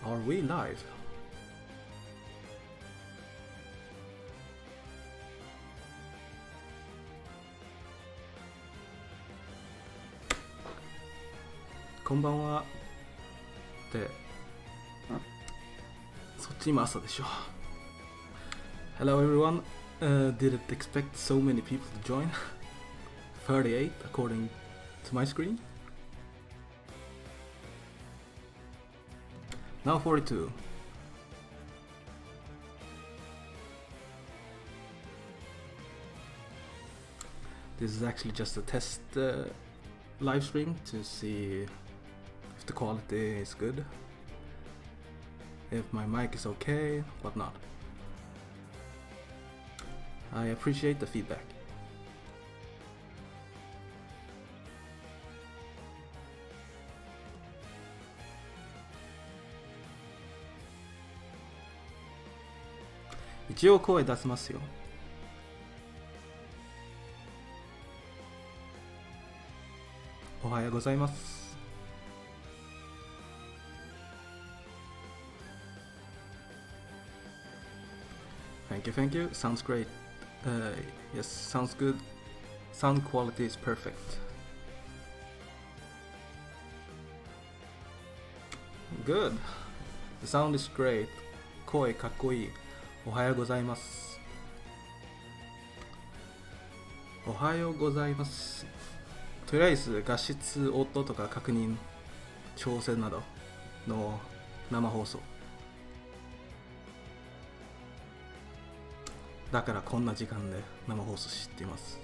Are we live? Konbanwa ってそっち今朝でしょ Hello everyone, didn't expect so many people to join 38 according to my screen Now 42 This is actually just a test live stream to see if the quality is good, if my mic is okay, whatnot. I appreciate the feedback. Ichio koe dasu yo. Ohayou gozaimasu. Thank you. Sounds great. Yes, sounds good. Sound quality is perfect. Good. The sound is great. Koi kakkoi. Ohayou gozaimasu. Ohayou gozaimasu. とりあえず画質、音とか確認、調整などの生放送。だからこんな時間で生放送しています。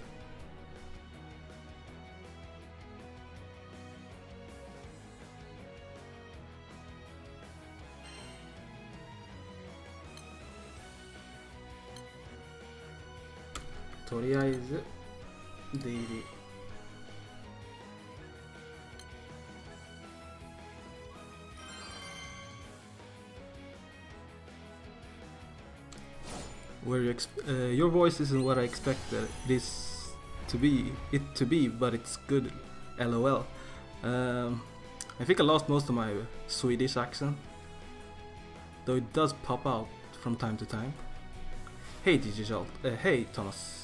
とりあえず出入り。Your voice isn't what I expected this to be, but it's good. LOL. I think I lost most of my Swedish accent, though it does pop out from time to time. Hey Digital, hey Thomas.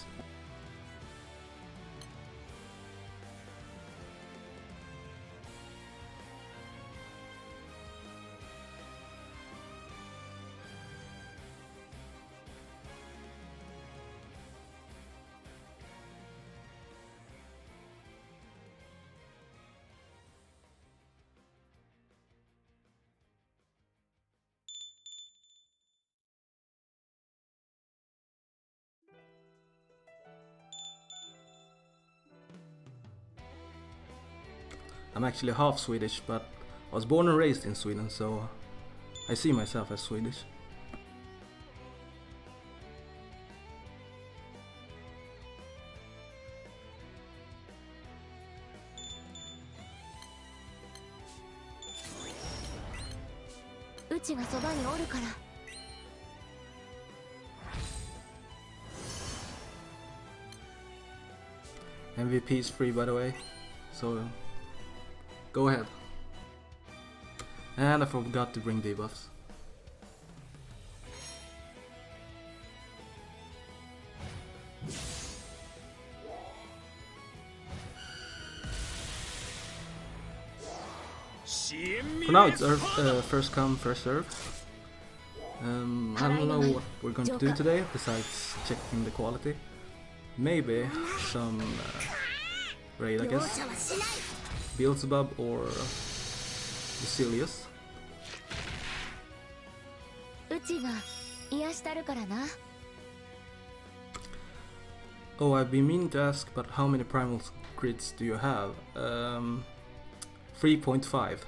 I'm actually half Swedish, but I was born and raised in Sweden, so I see myself as Swedish. MVP is free, by the way, so go ahead. And I forgot to bring debuffs. For now it's first come, first serve. I don't know what we're going to do today besides checking the quality. Maybe some raid, I guess. Beelzebub or Lucilius. Oh, I've been meaning to ask, but how many primal grids do you have? 3.5.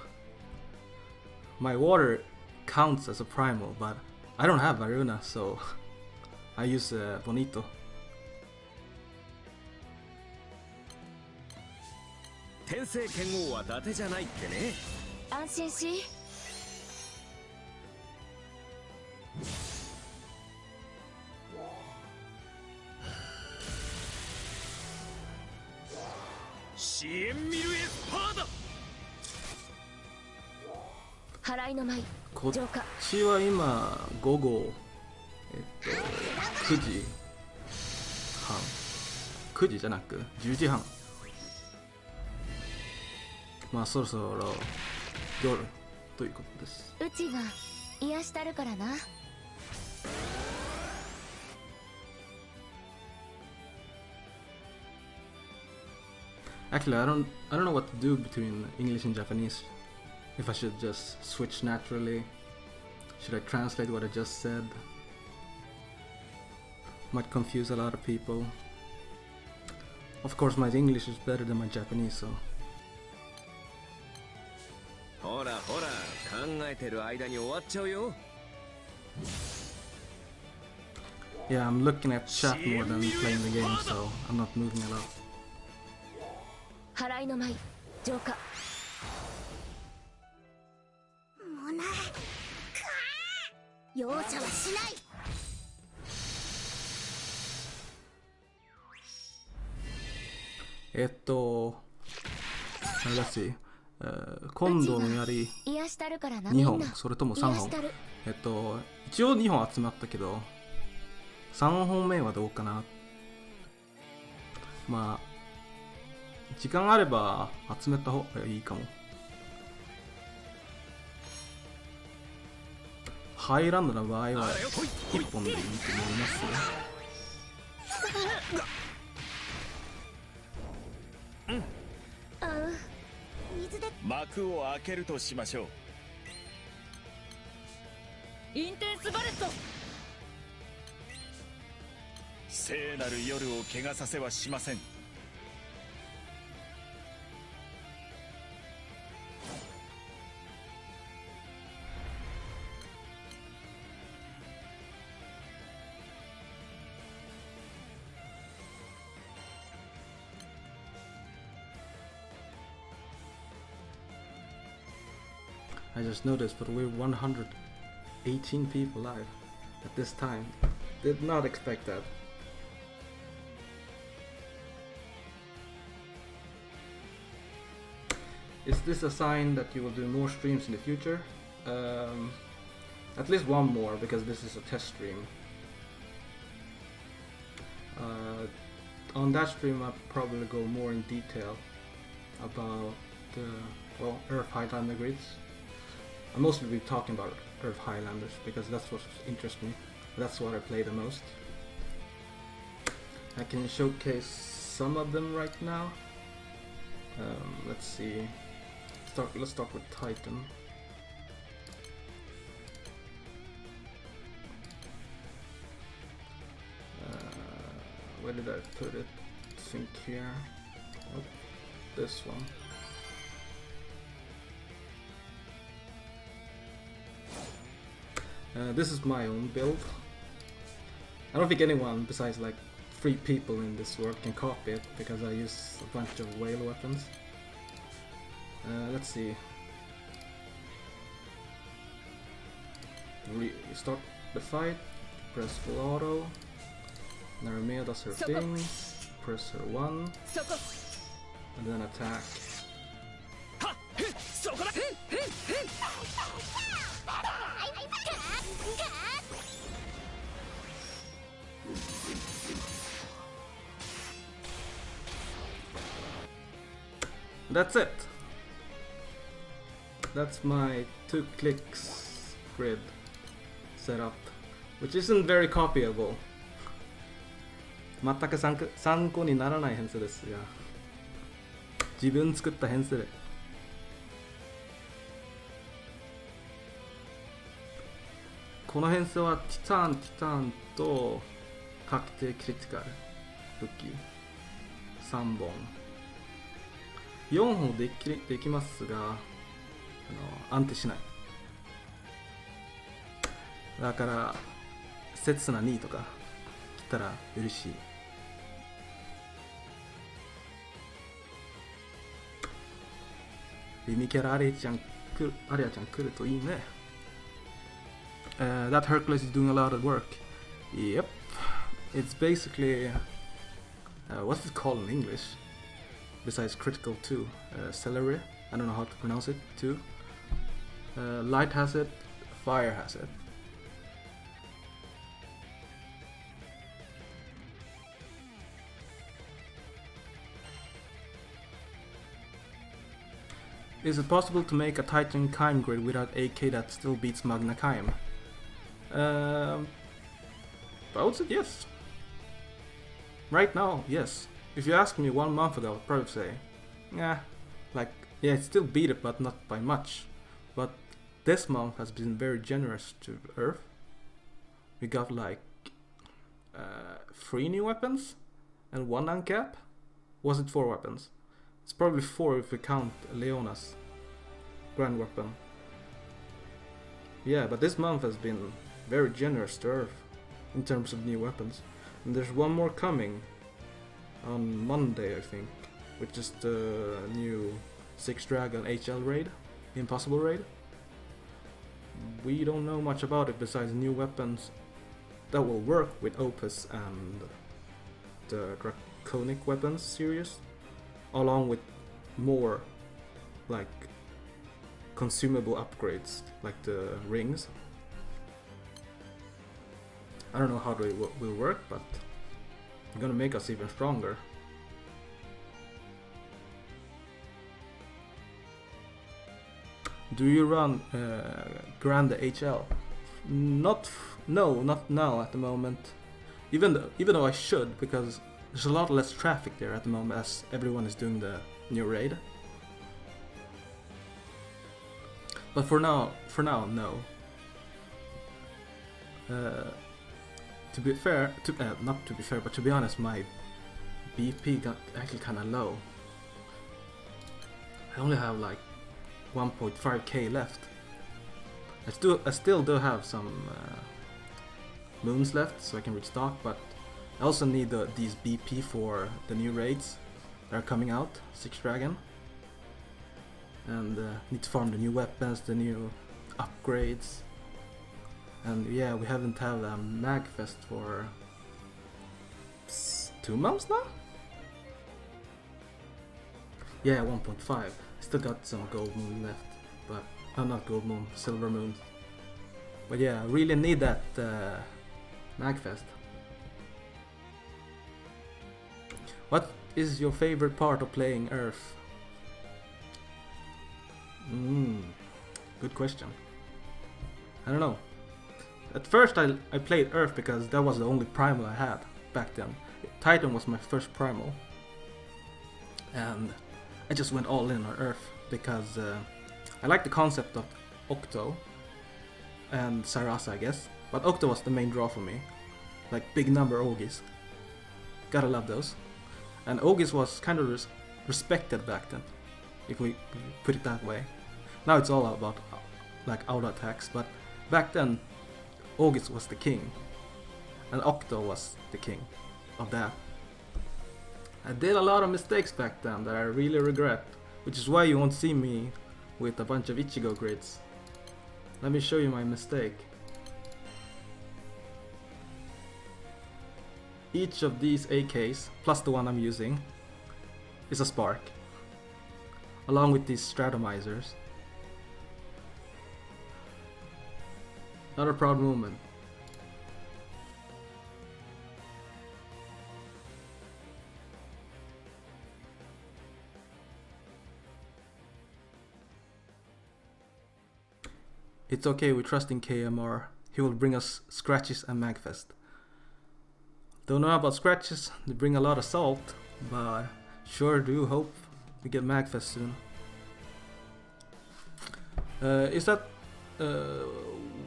My water counts as a primal, but I don't have Varuna, so I use Bonito. 天聖剣王は伊達じゃないってね。安心し。支援ミルエスパーだ。払いの舞こっちは今午後9時半9時じゃなく10時半まあそろそろ夜ということです。うちが癒したるからな。Actually, I don't know what to do between English and Japanese. If I should just switch naturally, should I translate what I just said? Might confuse a lot of people. Of course, my English is better than my Japanese, so. ほらほら、考えてる間に終わっちゃうよ。Yeah, I'm looking at chat more than playing the game, so I'm not moving a lot. 払いの舞浄化。もなか容赦はしない。let's see. 今度の槍2本それとも3本一応2本集まったけど3本目はどうかな。まあ時間あれば集めた方がいいかも。ハイランドの場合は1本でいいと思いますよ。幕を開けるとしましょう。インテンスバレット。聖なる夜を汚させはしません。I just noticed, but we're 118 people live at this time. Did not expect that. Is this a sign that you will do more streams in the future? At least one more, because this is a test stream. On that stream I'll probably go more in detail about Earth Highlander grids. I'll mostly be talking about Earth Highlanders because that's what interests me. That's what I play the most. I can showcase some of them right now. Let's see. Let's start with Titan. Where did I put it? I think here. Oh, this one. This is my own build. I don't think anyone besides like 3 people in this world can copy it because I use a bunch of whale weapons. Let's see. Start the fight, press full auto. Naramea does her thing, press her 1, and then attack. That's it. That's my 2 clicks grid setup, which isn't very copyable. 全く参考にならない編成ですが、自分作った編成で。この編成はティタンと確定クリティカル武器3本4本できますが安定しない。だから刹那2とか来たら嬉しい。リミキャラアリアちゃん来るといいね。That Hercules is doing a lot of work. Yep. It's basically what's it called in English? Besides critical 2, celery. I don't know how to pronounce it. 2. Light has it. fire has it. Is it possible to make a Titan Kaim grid without AK that still beats Magna Kaim? I would say yes. Right now, yes. If you asked me 1 month ago, I'd probably say, yeah, it still beat it, but not by much. But this month has been very generous to Earth. We got like 3 new weapons and 1 uncap. Was it 4 weapons? It's probably 4 if we count Leona's grand weapon. Yeah, but this month has been very generous to Earth in terms of new weapons. And there's 1 more coming on Monday, I think, which is the new 6 Dragon HL raid, Impossible raid. We don't know much about it besides new weapons that will work with Opus and the Draconic weapons series, along with more like consumable upgrades like the rings. I don't know how they will work, but they're gonna make us even stronger. Do you run Grande HL? No, not now at the moment. Even though I should, because there's a lot less traffic there at the moment as everyone is doing the new raid. But for now, no. To be fair, not to be fair, but to be honest, my BP got actually kind of low. I only have like 1.5k left. I still do have some moons left, so I can restock, but I also need these BP for the new raids that are coming out, 6 Dragon. And need to farm the new weapons, the new upgrades. And yeah, we haven't had a Magfest for 2 months now? Yeah, 1.5. Still got some gold moon left, but not gold moon, silver moon. But yeah, I really need that Magfest. What is your favorite part of playing Earth? Good question. I don't know. At first I played Earth because that was the only primal I had back then. Titan was my first primal. And I just went all in on Earth because I like the concept of Octo and Sarasa, I guess. But Octo was the main draw for me. Like big number Ogis. Gotta love those. And Ogis was kind of respected back then, if we put it that way. Now it's all about like auto attacks, but back then Ogis was the king and Octo was the king of that. I did a lot of mistakes back then that I really regret, which is why you won't see me with a bunch of Ichigo grids. Let me show you my mistake. Each of these AKs, plus the one I'm using, is a spark, along with these stratomizers. Not a proud moment. It's okay, we trust in KMR. He will bring us scratches and Magfest. Don't know about scratches, they bring a lot of salt, but sure do hope we get Magfest soon. Is that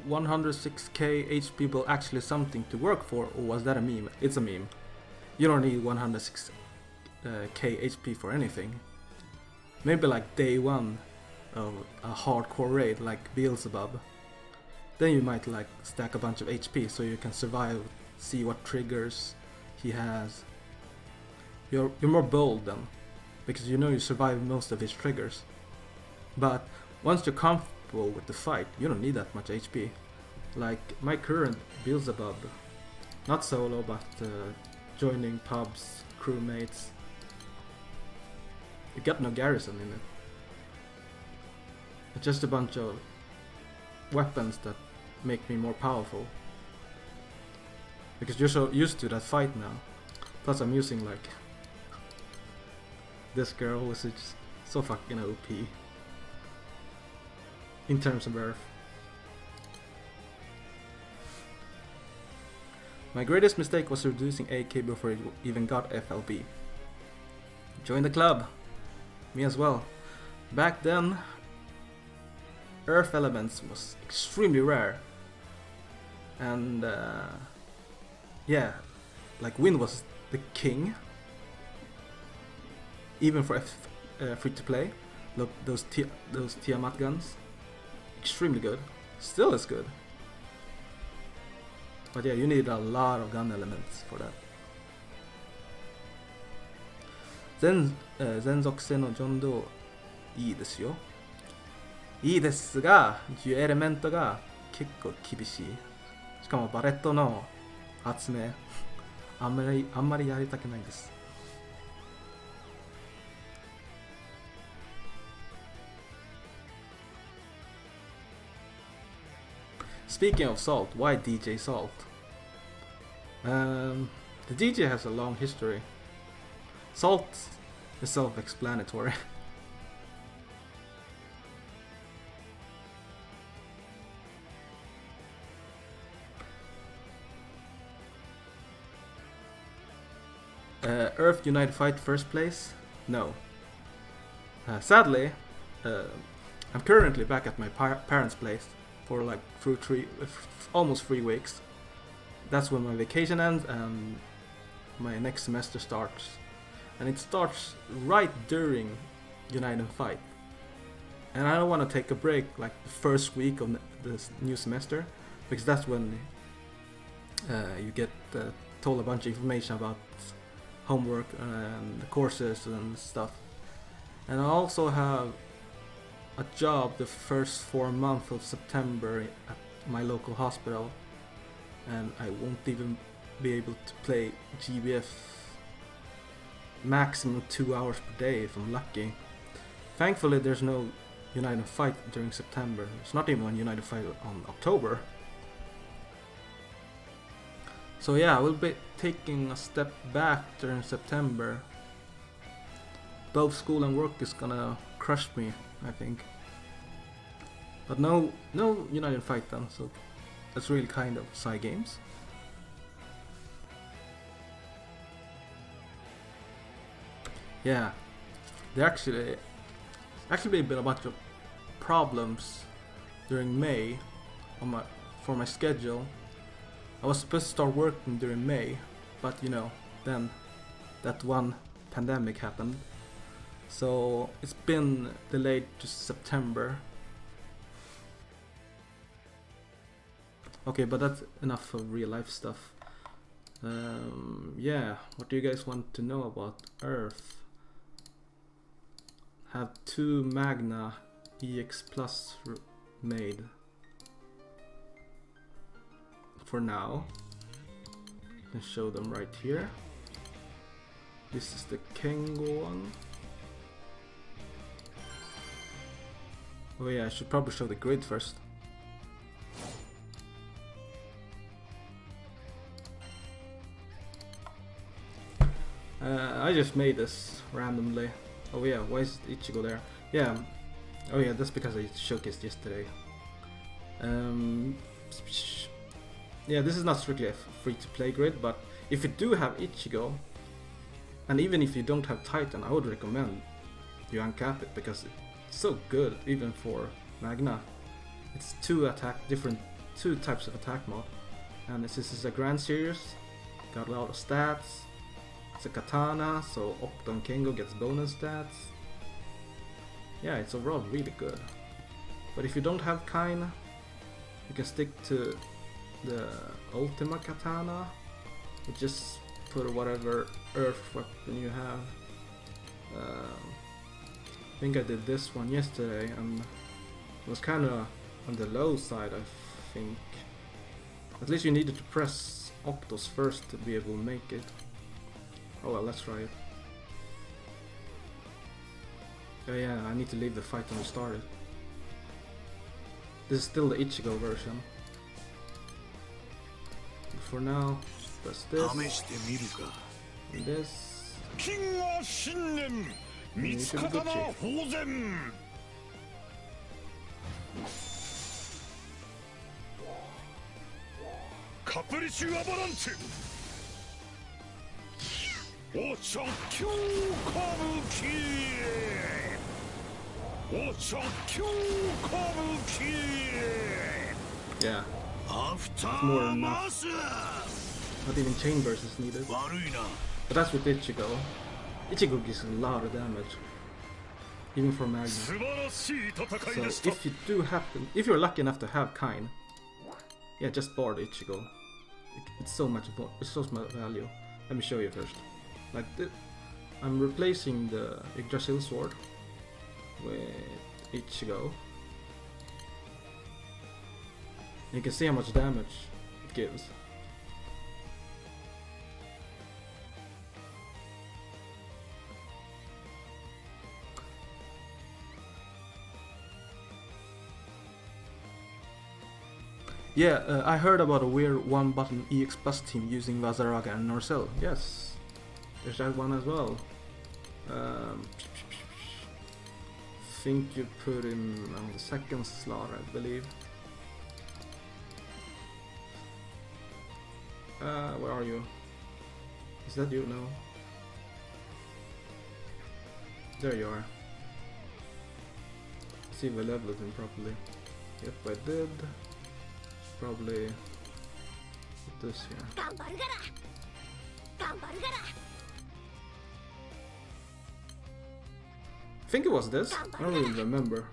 106k HP bill actually something to work for, or was that a meme? It's a meme. You don't need 106k HP for anything. Maybe like day 1 of a hardcore raid like Beelzebub. Then you might like stack a bunch of HP so you can survive, see what triggers he has. You're more bold then, because you know you survive most of his triggers. But once you're comfortable with the fight, you don't need that much HP. Like my current Beelzebub, not solo but joining pubs, crewmates, you got no garrison in it. It's just a bunch of weapons that make me more powerful. Because you're so used to that fight now. Plus I'm using like this girl who is just so fucking OP in terms of Earth. My greatest mistake was reducing AK before it even got FLB. Join the club. Me as well. Back then, Earth elements was extremely rare. And yeah, like wind was the king. Even for free to play. Look, those Tiamat guns. Extremely good. Still is good. But yeah, you need a lot of gun elements for that. 全属性のジョンドーいいですよ。いいですが、10エレメントが結構厳しい。しかもバレットの発明あんまりやりたくないです。Speaking of Salt, why DJ Salt? The DJ has a long history. Salt is self-explanatory. Earth United Fight first place? No. Sadly, I'm currently back at my parents' place for like almost 3 weeks. That's when my vacation ends and my next semester starts. And it starts right during United Fight. And I don't want to take a break like the first week of this new semester, because that's when you get told a bunch of information about homework and the courses and stuff. And I also have a job the first 4 months of September at my local hospital, and I won't even be able to play GBF maximum 2 hours per day if I'm lucky. Thankfully there's no United Fight during September. It's not even one United Fight on October. So yeah, I will be taking a step back during September. Both school and work is gonna crush me, I think. But no United Fight then, so that's really kind of side games. Yeah, there actually been a bunch of problems during May for my schedule. I was supposed to start working during May, but you know, then that one pandemic happened. So it's been delayed to September. Okay, but that's enough of real life stuff. Yeah, what do you guys want to know about Earth? Have 2 Magna EX Plus made for now. I can show them right here. This is the Kengo one. Oh yeah, I should probably show the grid first. I just made this randomly. Oh yeah, why is Ichigo there? Yeah, oh yeah, that's because I showcased yesterday. Yeah, this is not strictly a free-to-play grid, but if you do have Ichigo, and even if you don't have Titan, I would recommend you uncap it, because it's so good, even for Magna. It's 2 types of attack mod, and this is a Grand Series, got a lot of stats. It's a katana, so Octo and Kengo gets bonus stats. Yeah, it's overall really good. But if you don't have Kain, you can stick to the Ultima Katana. You just put whatever earth weapon you have. I think I did this one yesterday, and it was kind of on the low side, I think. At least you needed to press Octos first to be able to make it. Oh well, let's try it. Oh yeah, I need to leave the fight when we started. This is still the Ichigo version. For now, press this. And this. 金河新年三つ刀宝前カプリシュアバランチおちゃきゅう歌舞伎おちゃきゅう歌舞伎 Yeah. After More than enough. Not even chain burst is needed. But that's with Ichigo. Ichigo gives a lot of damage. Even for Magma. So if you do happen, if you're lucky enough to have Kain, yeah, just board Ichigo. It's so much value. Let me show you first. Like I'm replacing the Yggdrasil sword with Ichigo. You can see how much damage it gives. Yeah, I heard about a weird one-button EX Plus team using Vazaraga and Norcel. Yes, there's that one as well. Think you put him on the second slot, I believe. Where are you? Is that you? No. There you are. See if I leveled him properly. Yep, I did. Probably put this here. I think it was this. I don't really remember.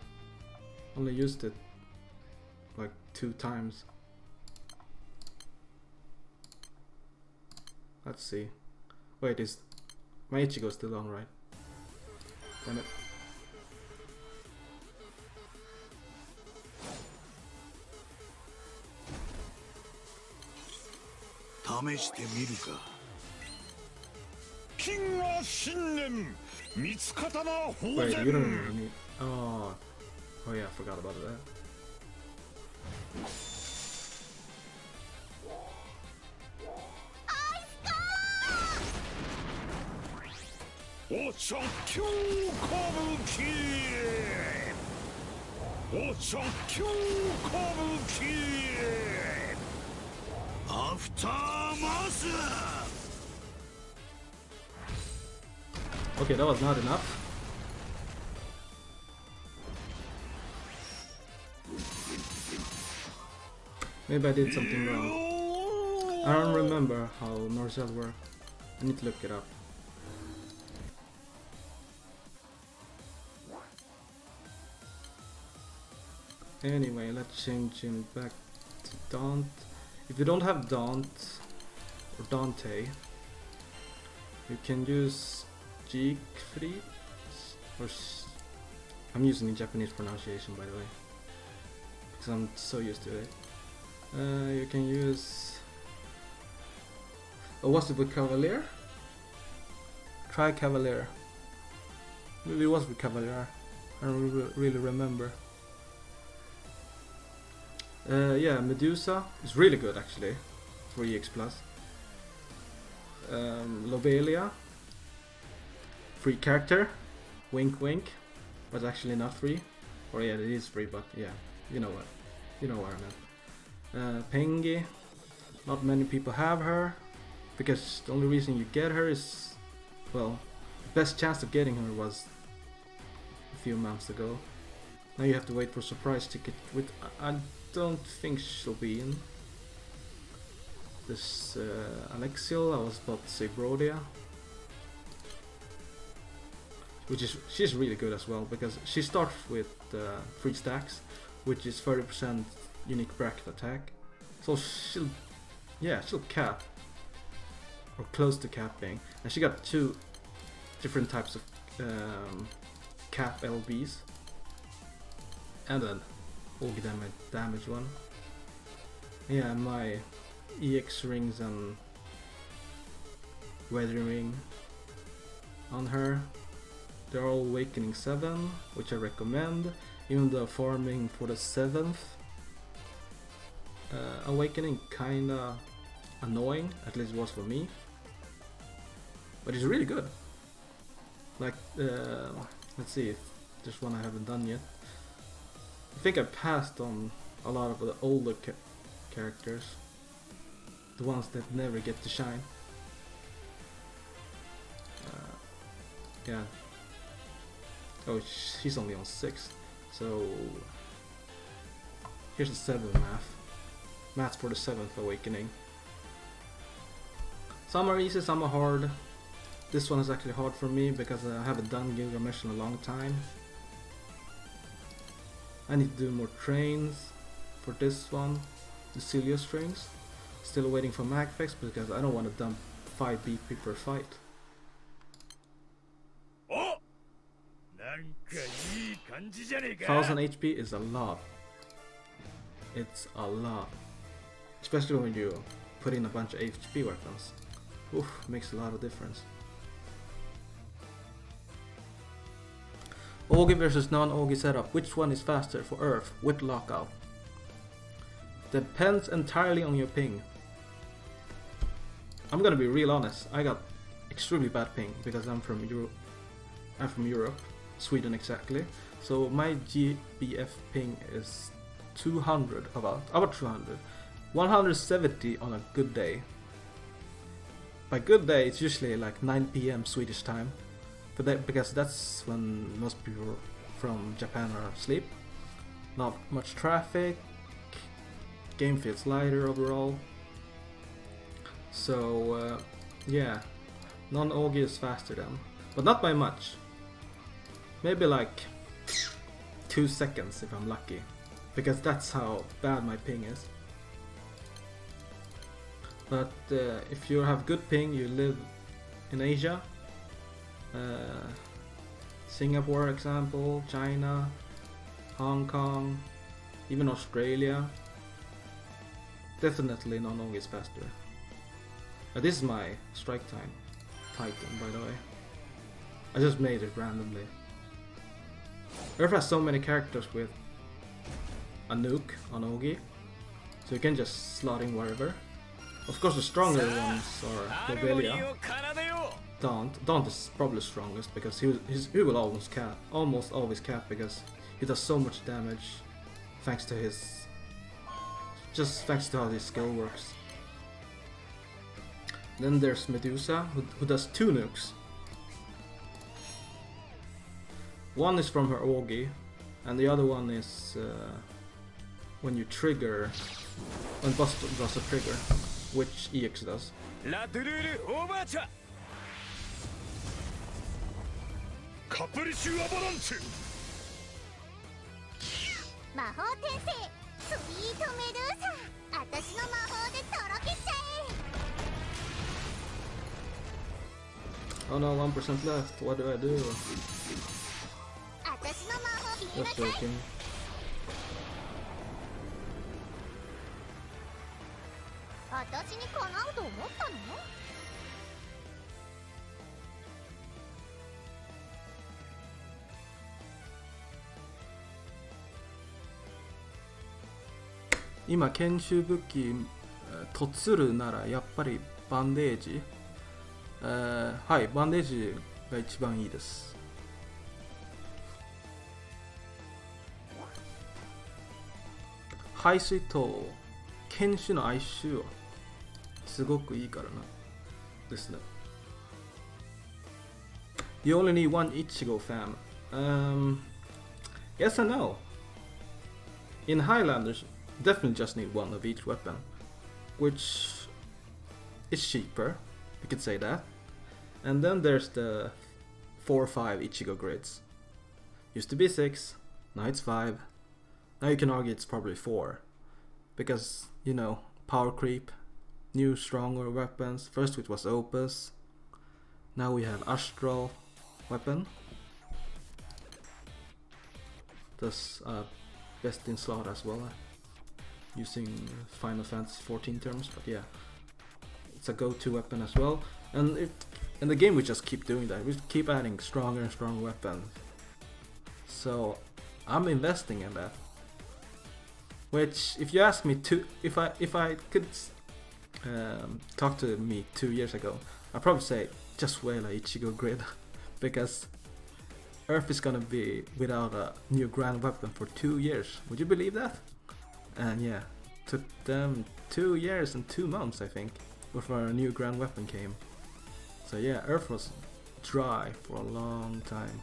Only used it like 2 times. Let's see. Wait, is my Ichigo still on, right? Damn it. Wait, you don't really need... Oh yeah, I forgot about that. Okay, that was not enough. Maybe I did something wrong. I don't remember how Norcel worked. I need to look it up. Anyway, let's change him back to Dante. If you don't have Dante or Dante, you can use Siegfried. Or I'm using the Japanese pronunciation, by the way, because I'm so used to it. You can use... Oh, was it with Cavalier? Try Cavalier. Maybe it was with Cavalier. I don't really remember. Yeah, Medusa is really good actually for EX Plus. Lobelia, free character, wink wink, but actually not free. Or yeah, it is free, but yeah, you know what I meant. Pengi, not many people have her, because the only reason you get her is, well, the best chance of getting her was a few months ago. Now you have to wait for surprise ticket, which I don't think she'll be in. This Alexiel, I was about to say Brodia, she's really good as well, because she starts with 3 stacks, which is 30% unique bracket attack. So she'll cap, or close to capping, and she got 2 different types of cap LBs, and then Org damage one. Yeah, my EX rings and weathering ring on her. They're all Awakening 7, which I recommend, even though farming for the 7th Awakening kinda annoying, at least it was for me. But it's really good. Like, let's see if there's one I haven't done yet. I think I passed on a lot of the older characters. The ones that never get to shine. Yeah. Oh, she's only on 6. So here's the 7th math. Maths for the 7th awakening. Some are easy, some are hard. This one is actually hard for me because I haven't done Gilgamesh in a long time. I need to do more trains for this one. The Cilio strings. Still waiting for Magfix because I don't want to dump 5 BP per fight. 1000 HP is a lot. It's a lot. Especially when you put in a bunch of HP weapons. Oof, makes a lot of difference. Augie versus non-Augie setup. Which one is faster for Earth with lockout? Depends entirely on your ping. I'm gonna be real honest. I got extremely bad ping because I'm from Europe, Sweden exactly. So my GBF ping is 200, about 200, 170 on a good day. By good day, it's usually like 9 PM Swedish time, but because that's when most people from Japan are asleep. Not much traffic. Game feels lighter overall. So yeah, non-Augie is faster then, but not by much. Maybe like 2 seconds if I'm lucky, because that's how bad my ping is. But if you have good ping, you live in Asia, Singapore example, China, Hong Kong, even Australia, definitely non-Augie is faster. This is my strike time Titan, by the way. I just made it randomly. Earth has so many characters with a nuke on Augie, so you can just slot in wherever. Of course the stronger ones are Lobelia. Daunt is probably the strongest because he will almost always cap because he does so much damage thanks to how his skill works. Then there's Medusa who does 2 nukes. One is from her Augie, and the other one is when you trigger, when Buster does a trigger, which EX does. Oh no, 1% left, what do I do? Just joking. Now, 研修武器とつるならやっぱりバンデージ。はい、バンデージが一番いいです。排水と剣士の相性はすごくいいからなですね。You only need one Ichigo fam. Yes and no. In Highlanders, definitely just need one of each weapon, which is cheaper, you could say that. And then there's the 4 or 5 Ichigo grids. Used to be 6, now it's 5. Now you can argue it's probably 4, because, you know, power creep, new stronger weapons. First it was Opus, now we have Astral weapon. Does best in slot as well, using Final Fantasy 14 terms, but yeah, it's a go-to weapon as well. And in the game we just keep doing that, we keep adding stronger and stronger weapons. So I'm investing in that. Which, if you ask me to, if I could talked to me 2 years ago, I'd probably say just wait a Ichigo grid because Earth is gonna be without a new grand weapon for 2 years. Would you believe that? And yeah, took them 2 years and 2 months I think before a new grand weapon came. So yeah, Earth was dry for a long time.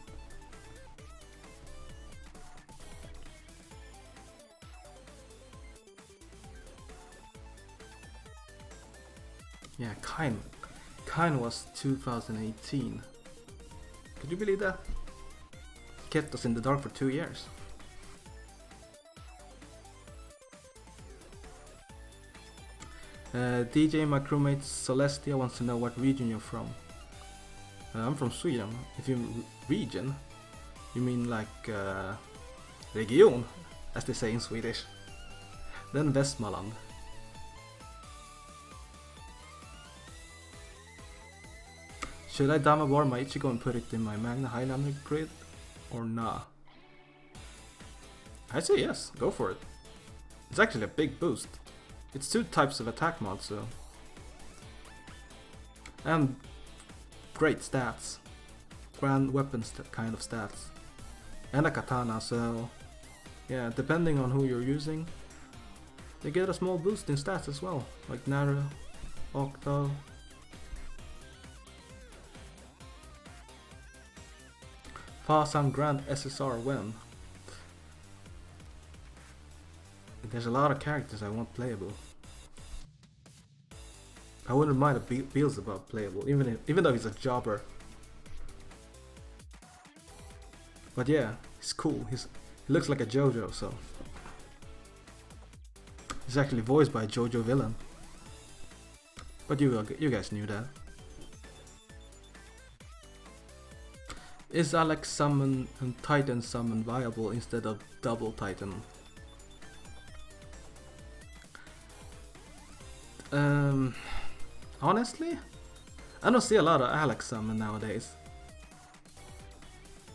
Yeah, Kind was 2018. Could you believe that? Kept us in the dark for 2 years. DJ, my crewmate Celestia wants to know what region you're from. I'm from Sweden. If you region, you mean like region, as they say in Swedish. Then Västmanland. Should I Dama War my Ichigo and put it in my Magna Highlander grid or nah? I say yes, go for it. It's actually a big boost. It's 2 types of attack mods, so. And great stats. Grand weapons kind of stats. And a katana, so yeah, depending on who you're using, they get a small boost in stats as well, like Naru, Octo. Fasan Grand SSR when? There's a lot of characters I want playable. I wouldn't mind a Beelzebub playable, even though he's a jobber. But yeah, he's cool. He looks like a JoJo, so he's actually voiced by a JoJo villain. But you guys knew that. Is Alex summon and Titan summon viable instead of double Titan? Honestly, I don't see a lot of Alex summon nowadays.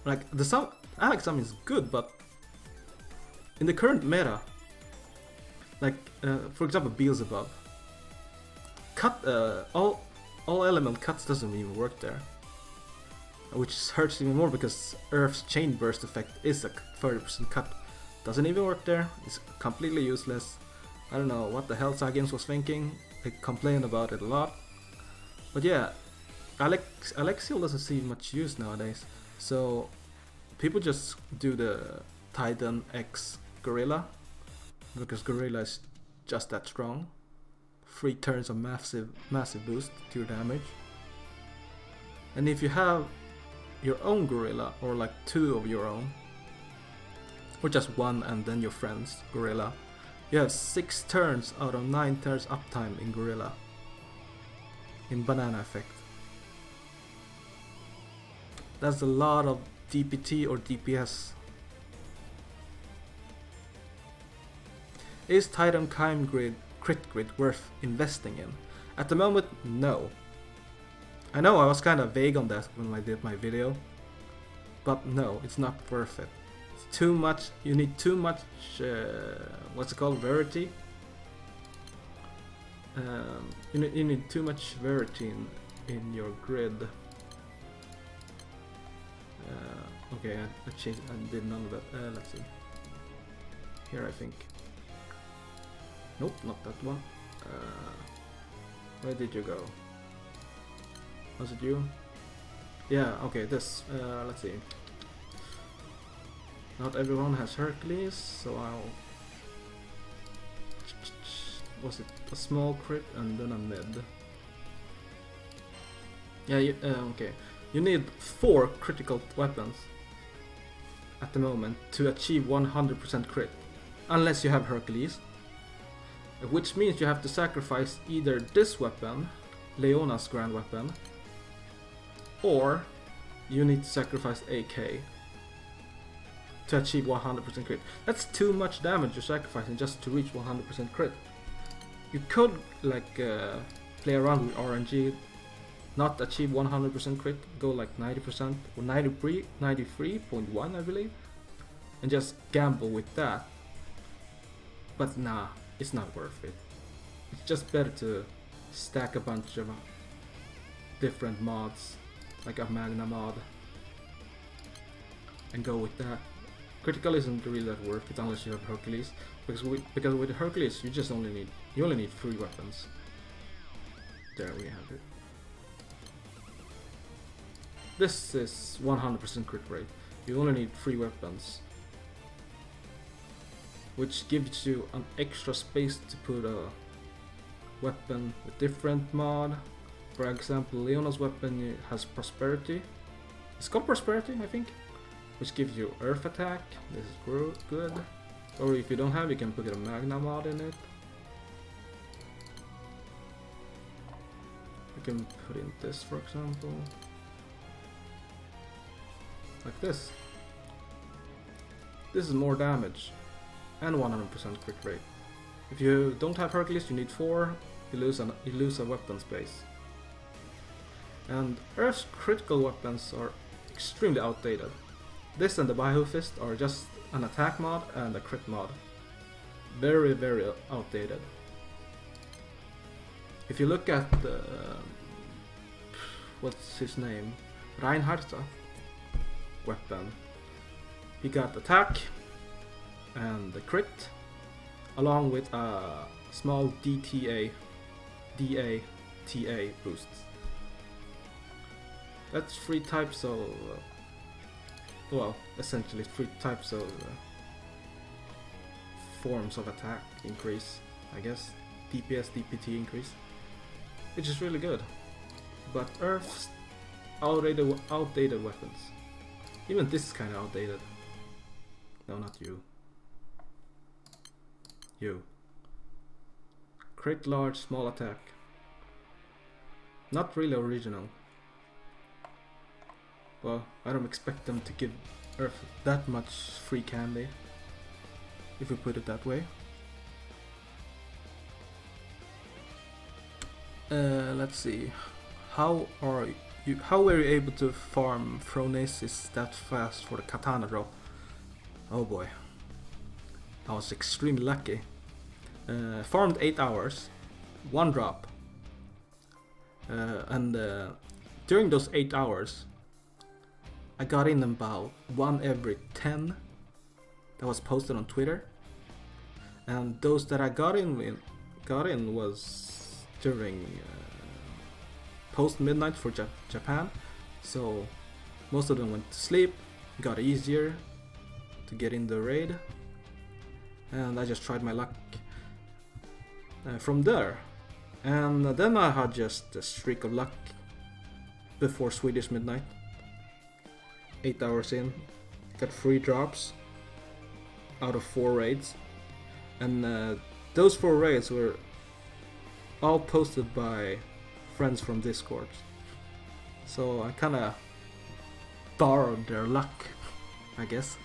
Like Alex summon is good, but in the current meta, like for example Beelzebub, all element cuts doesn't even work there. Which hurts even more because Earth's chain burst effect is a 30% cut. Doesn't even work there, it's completely useless. I don't know what the hell Sagiens was thinking, they complain about it a lot. But yeah, Alexiel doesn't see much use nowadays, so people just do the Titan X Gorilla, because Gorilla is just that strong. 3 turns of massive boost to your damage. And if you have your own gorilla, or like 2 of your own, or just 1 and then your friend's gorilla, you have 6 turns out of 9 turns uptime in gorilla, in banana effect. That's a lot of DPT or DPS. Is Titan Kime grid crit grid worth investing in? At the moment, no. I know I was kind of vague on that when I did my video, but no, it's not worth it. It's too much, you need too much, what's it called, variety? You need too much variety in your grid. Okay, I changed, I did none of that. Let's see. Here I think. Nope, not that one. Where did you go? Was it you? Yeah, okay, this. Let's see. Not everyone has Hercules, so I'll... Was it a small crit and then a mid? Yeah, okay. You need 4 critical weapons at the moment to achieve 100% crit. Unless you have Hercules. Which means you have to sacrifice either this weapon, Leona's grand weapon, or you need to sacrifice AK to achieve 100% crit. That's too much damage you're sacrificing just to reach 100% crit. You could like play around with RNG, not achieve 100% crit, go like 90% or 93.1 I believe, and just gamble with that. But nah, it's not worth it. It's just better to stack a bunch of different mods, like a Magna mod, and go with that. Critical isn't really that worth it unless you have Hercules, because with Hercules you only need 3 weapons. There we have it. This is 100% crit rate. You only need 3 weapons, which gives you an extra space to put a weapon with different mod. For example, Leona's weapon has Prosperity. It's called Prosperity, I think, which gives you Earth attack. This is good. Or if you don't have, you can put a Magna mod in it. You can put in this, for example, like this. This is more damage and 100% crit rate. If you don't have Hercules, you need 4. You lose a weapon space. And Earth's critical weapons are extremely outdated. This and the Baihu Fist are just an attack mod and a crit mod. Very, very outdated. If you look at what's his name? Reinhardt's weapon. He got attack and the crit, along with a small DA, TA boosts. That's 3 types of, well, essentially 3 types of forms of attack increase, I guess. DPS, DPT increase, which is really good. But Earth's outdated weapons. Even this is kind of outdated. No, not you. You. Crit large, small attack. Not really original. Well, I don't expect them to give Earth that much free candy, if we put it that way. Let's see. How were you able to farm Phronesis that fast for the katana drop? Oh boy. I was extremely lucky. Farmed 8 hours, 1 drop. And during those 8 hours, I got in about 1 every 10 that was posted on Twitter. And those that I got in was during post midnight for Japan, so most of them went to sleep. Got easier to get in the raid, and I just tried my luck from there. And then I had just a streak of luck before Swedish midnight. 8 hours in, got 3 drops out of 4 raids, and those 4 raids were all posted by friends from Discord, so I kinda borrowed their luck, I guess.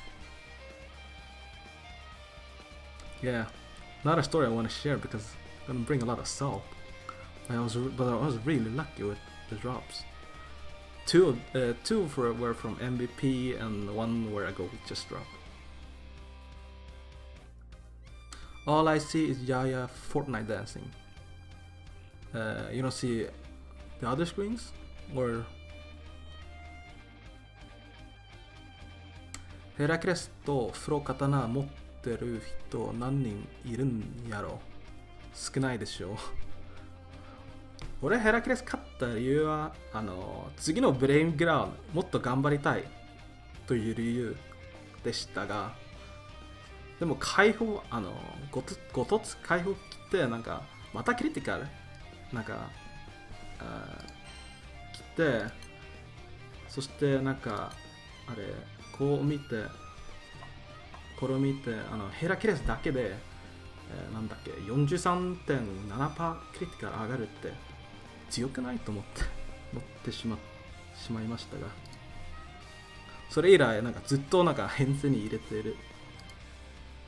Yeah, not a story I want to share because it's gonna bring a lot of salt. But I was really lucky with the drops. Two were from MVP and 1 where I go with just drop. All I see is Yaya Fortnite dancing. You don't see the other screens? Or Heracles とフロ刀持ってる人何人いるんやろ？少ないでしょ。俺ヘラクレス勝った理由は次のブレイングラウンドもっと頑張りたいという理由でしたが、でも解放ごとつ解放ってなんかまたクリティカルなんか来て、そしてなんかあれこれを見てヘラクレスだけで、なんだっけ 43.7% クリティカル上がるって強くないと思ってしまいましたが、それ以来なんかずっとなんか編成に入れてる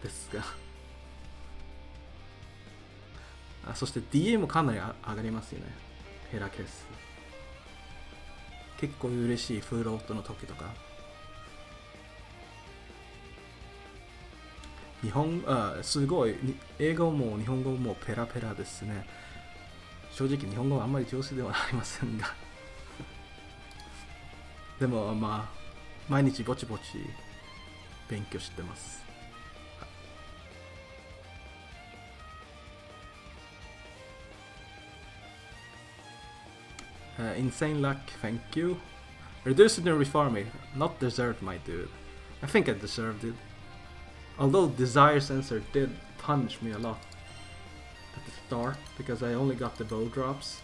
ですが、そして DA もかなり上がりますよね。ヘラクレス結構嬉しいフーロートの時とか。すごい英語も日本語もペラペラですね。正直日本語はあんまり上手ではありませんがでもまあ毎日ぼちぼち勉強してます。Insane luck, thank you. Reduce it and reform it. Not deserved, my dude. I think I deserved it. Although Desire Sensor did punish me a lot at the start because I only got the bow drops.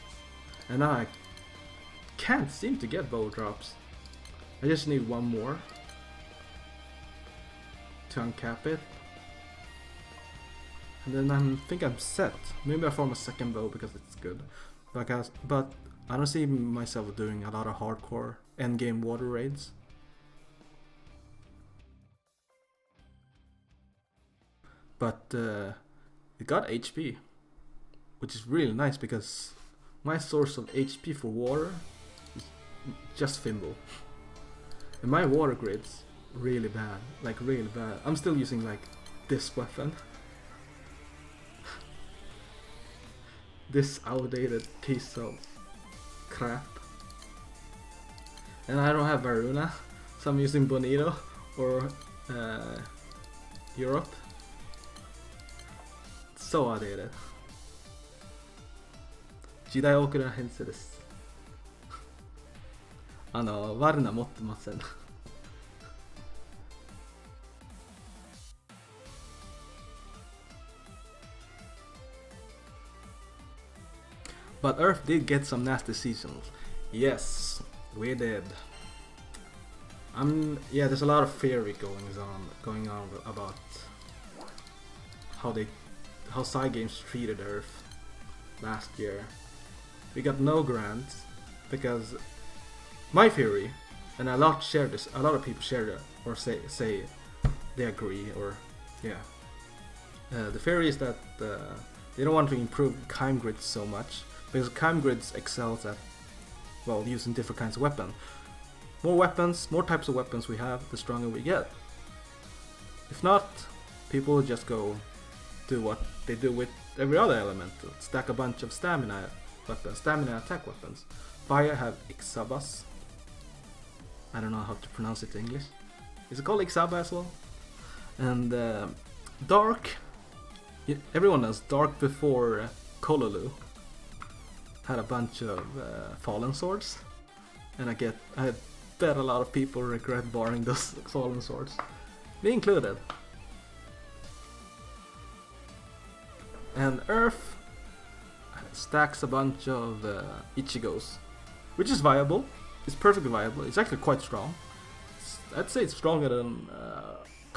And now I can't seem to get bow drops. I just need one more to uncap it. And then I think I'm set. Maybe I form a second bow because it's good. But I don't see myself doing a lot of hardcore endgame water raids. But it got HP, which is really nice because my source of HP for water is just Thimble. And my water grid's really bad, like really bad. I'm still using like this weapon. This outdated piece of crap. And I don't have Varuna, so I'm using Bonito or Europe. So outdated. 時代遅れの編成です。ワルナ持ってません。But Earth did get some nasty seasons. Yes, we did. Yeah, there's a lot of theory going on about how side games treated Earth last year. We got no grants because my theory, and a lot of people share it or say they agree, or yeah. The theory is that they don't want to improve Chime Grids so much because Chime Grids excels at, well, using different kinds of weapons. More weapons, more types of weapons we have, the stronger we get. If not, people will just go do what they do with every other elemental. Stack a bunch of stamina weapons, stamina attack weapons. Fire have Ixabas. I don't know how to pronounce it in English. Is it called Ixaba as well? And Dark, everyone knows Dark before Kololu had a bunch of Fallen Swords. And I bet a lot of people regret borrowing those Fallen Swords. Me included. And Earth stacks a bunch of Ichigos, which is viable. It's perfectly viable. It's actually quite strong. I'd say it's stronger than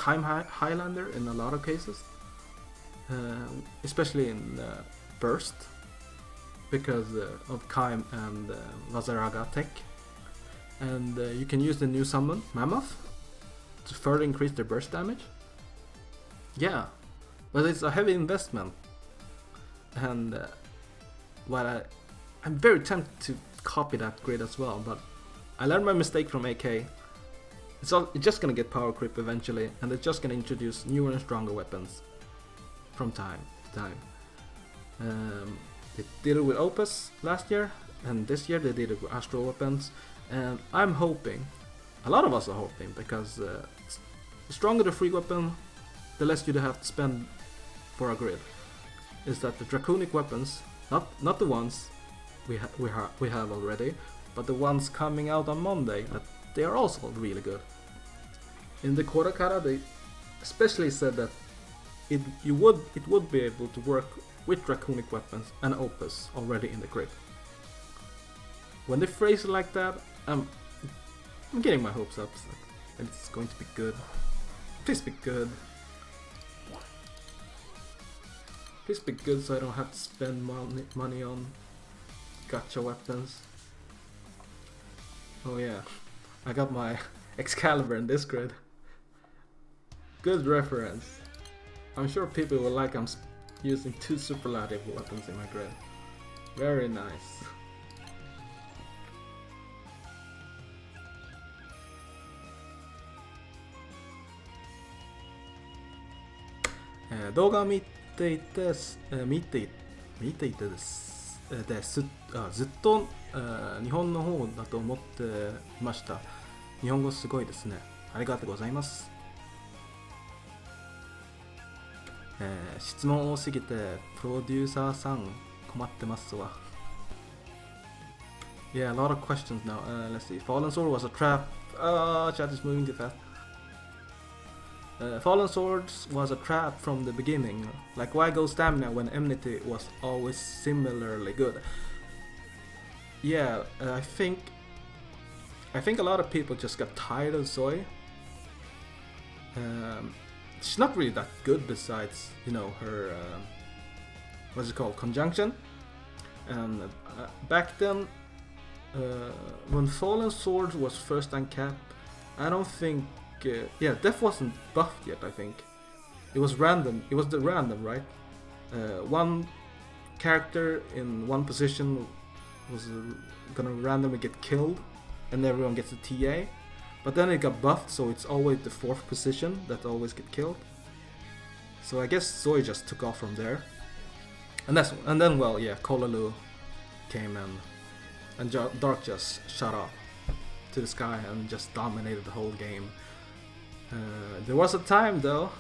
Chime Highlander in a lot of cases, especially in Burst, because of Chime and Vazaraga tech. And you can use the new summon Mammoth to further increase their burst damage. Yeah, but it's a heavy investment. And I'm very tempted to copy that grid as well, but I learned my mistake from AK. It's just gonna get power creep eventually, and they're just gonna introduce newer and stronger weapons from time to time. They did it with Opus last year, and this year they did it with Astral weapons. And I'm hoping, a lot of us are hoping, because the stronger the free weapon, the less you have to spend for a grid, is that the draconic weapons, not the ones we have already, but the ones coming out on Monday, that they are also really good. In the Korakara, they especially said that it would be able to work with draconic weapons and Opus already in the grid. When they phrase it like that, I'm getting my hopes up, and it's going to be good. Please be good. Please be good so I don't have to spend money on gacha weapons. Oh yeah, I got my Excalibur in this grid. Good reference. I'm sure people will like I'm using 2 superlative weapons in my grid. Very nice. 動画を見ていてです。ずっと日本の方だと思っていました。日本語すごいですね。ありがとうございます。質問多すぎてプロデューサーさん困ってますわ。Yeah, a lot of questions now. Let's see. Fallen Sword was a trap. Chat is moving too fast. Fallen Swords was a trap from the beginning. Like, why go stamina when Enmity was always similarly good? Yeah, I think a lot of people just got tired of Zoe. She's not really that good besides, you know, her what's it called, conjunction. And back then, when Fallen Swords was first uncapped, I don't think Death wasn't buffed yet. I think it was random. It was the random, right? One character in one position was gonna randomly get killed, and everyone gets a TA. But then it got buffed, so it's always the fourth position that always get killed. So I guess Zoe just took off from there. And then Kolalu came and Dark just shot up to the sky and just dominated the whole game. There was a time though,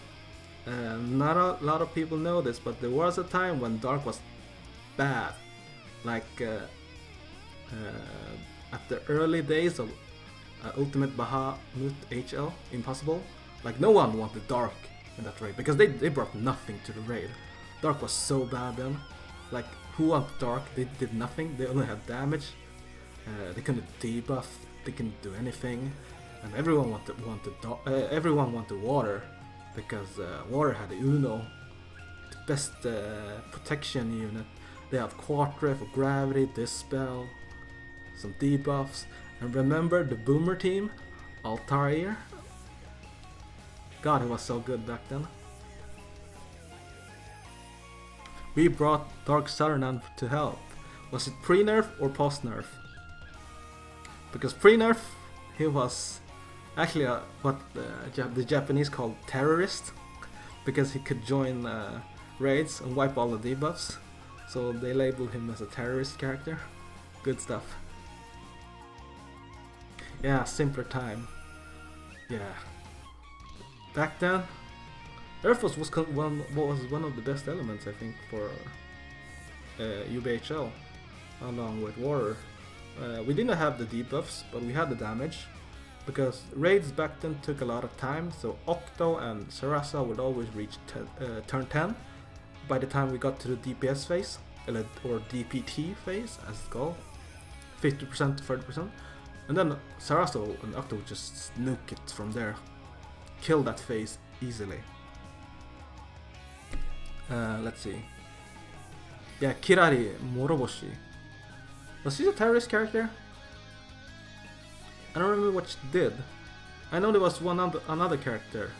not a lot of people know this, but there was a time when Dark was bad. Like at the early days of Ultimate Bahamut HL Impossible, like no one wanted Dark in that raid because they brought nothing to the raid. Dark was so bad then. Like, who wanted Dark? They did nothing. They only had damage. They couldn't debuff. They couldn't do anything. And everyone wanted Water because Water had Uno, the best protection unit. They had Quatre for gravity, dispel, some debuffs. And remember the Boomer team, Altair? God, it was so good back then. We brought Dark Saturnan to help. Was it pre-nerf or post-nerf? Because pre-nerf, he was actually what the Japanese called terrorist, because he could join raids and wipe all the debuffs. So they labeled him as a terrorist character. Good stuff. Yeah, simpler time. Yeah. Back then, Earth was one of the best elements, I think, for UBHL, along with Water. We didn't have the debuffs, but we had the damage, because raids back then took a lot of time, so Octo and Sarasa would always reach turn 10 by the time we got to the DPS phase, or DPT phase, as it's called, 50% to 30%. And then Saraso and Octo would just nuke it from there. Kill that phase easily. Let's see. Yeah, Kirari Moroboshi. Was she a terrorist character? I don't remember what she did. I know there was another character.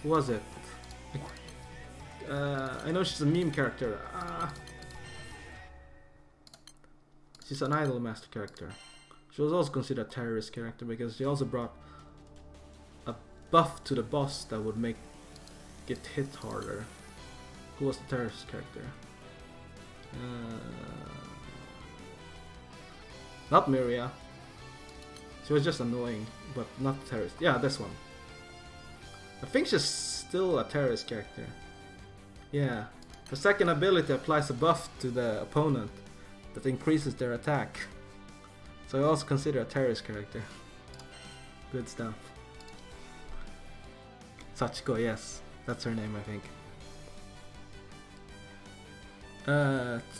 Who was it? I know she's a meme character. She's an Idol Master character. She was also considered a terrorist character because she also brought a buff to the boss that would make it hit harder. Who was the terrorist character? Not Miria. She was just annoying, but not a terrorist. Yeah, this one. I think she's still a terrorist character. Yeah. Her second ability applies a buff to the opponent that increases their attack. So I also consider a terrorist character. Good stuff. Sachiko, yes. That's her name, I think.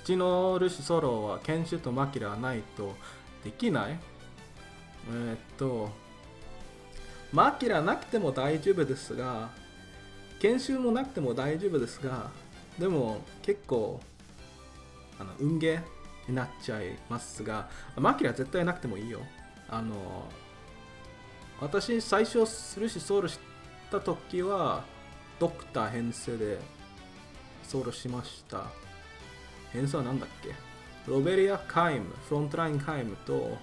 土のルシソロは研修とマキラはないとできない？マキラなくても大丈夫ですが、研修もなくても大丈夫ですが、でも結構運ゲーになっちゃいますが、マキラ絶対なくてもいいよ。私最初ルシソロした時はドクター編成でソロしました。編成はなんだっけ？ロベリア・カイム、フロントライン・カイムと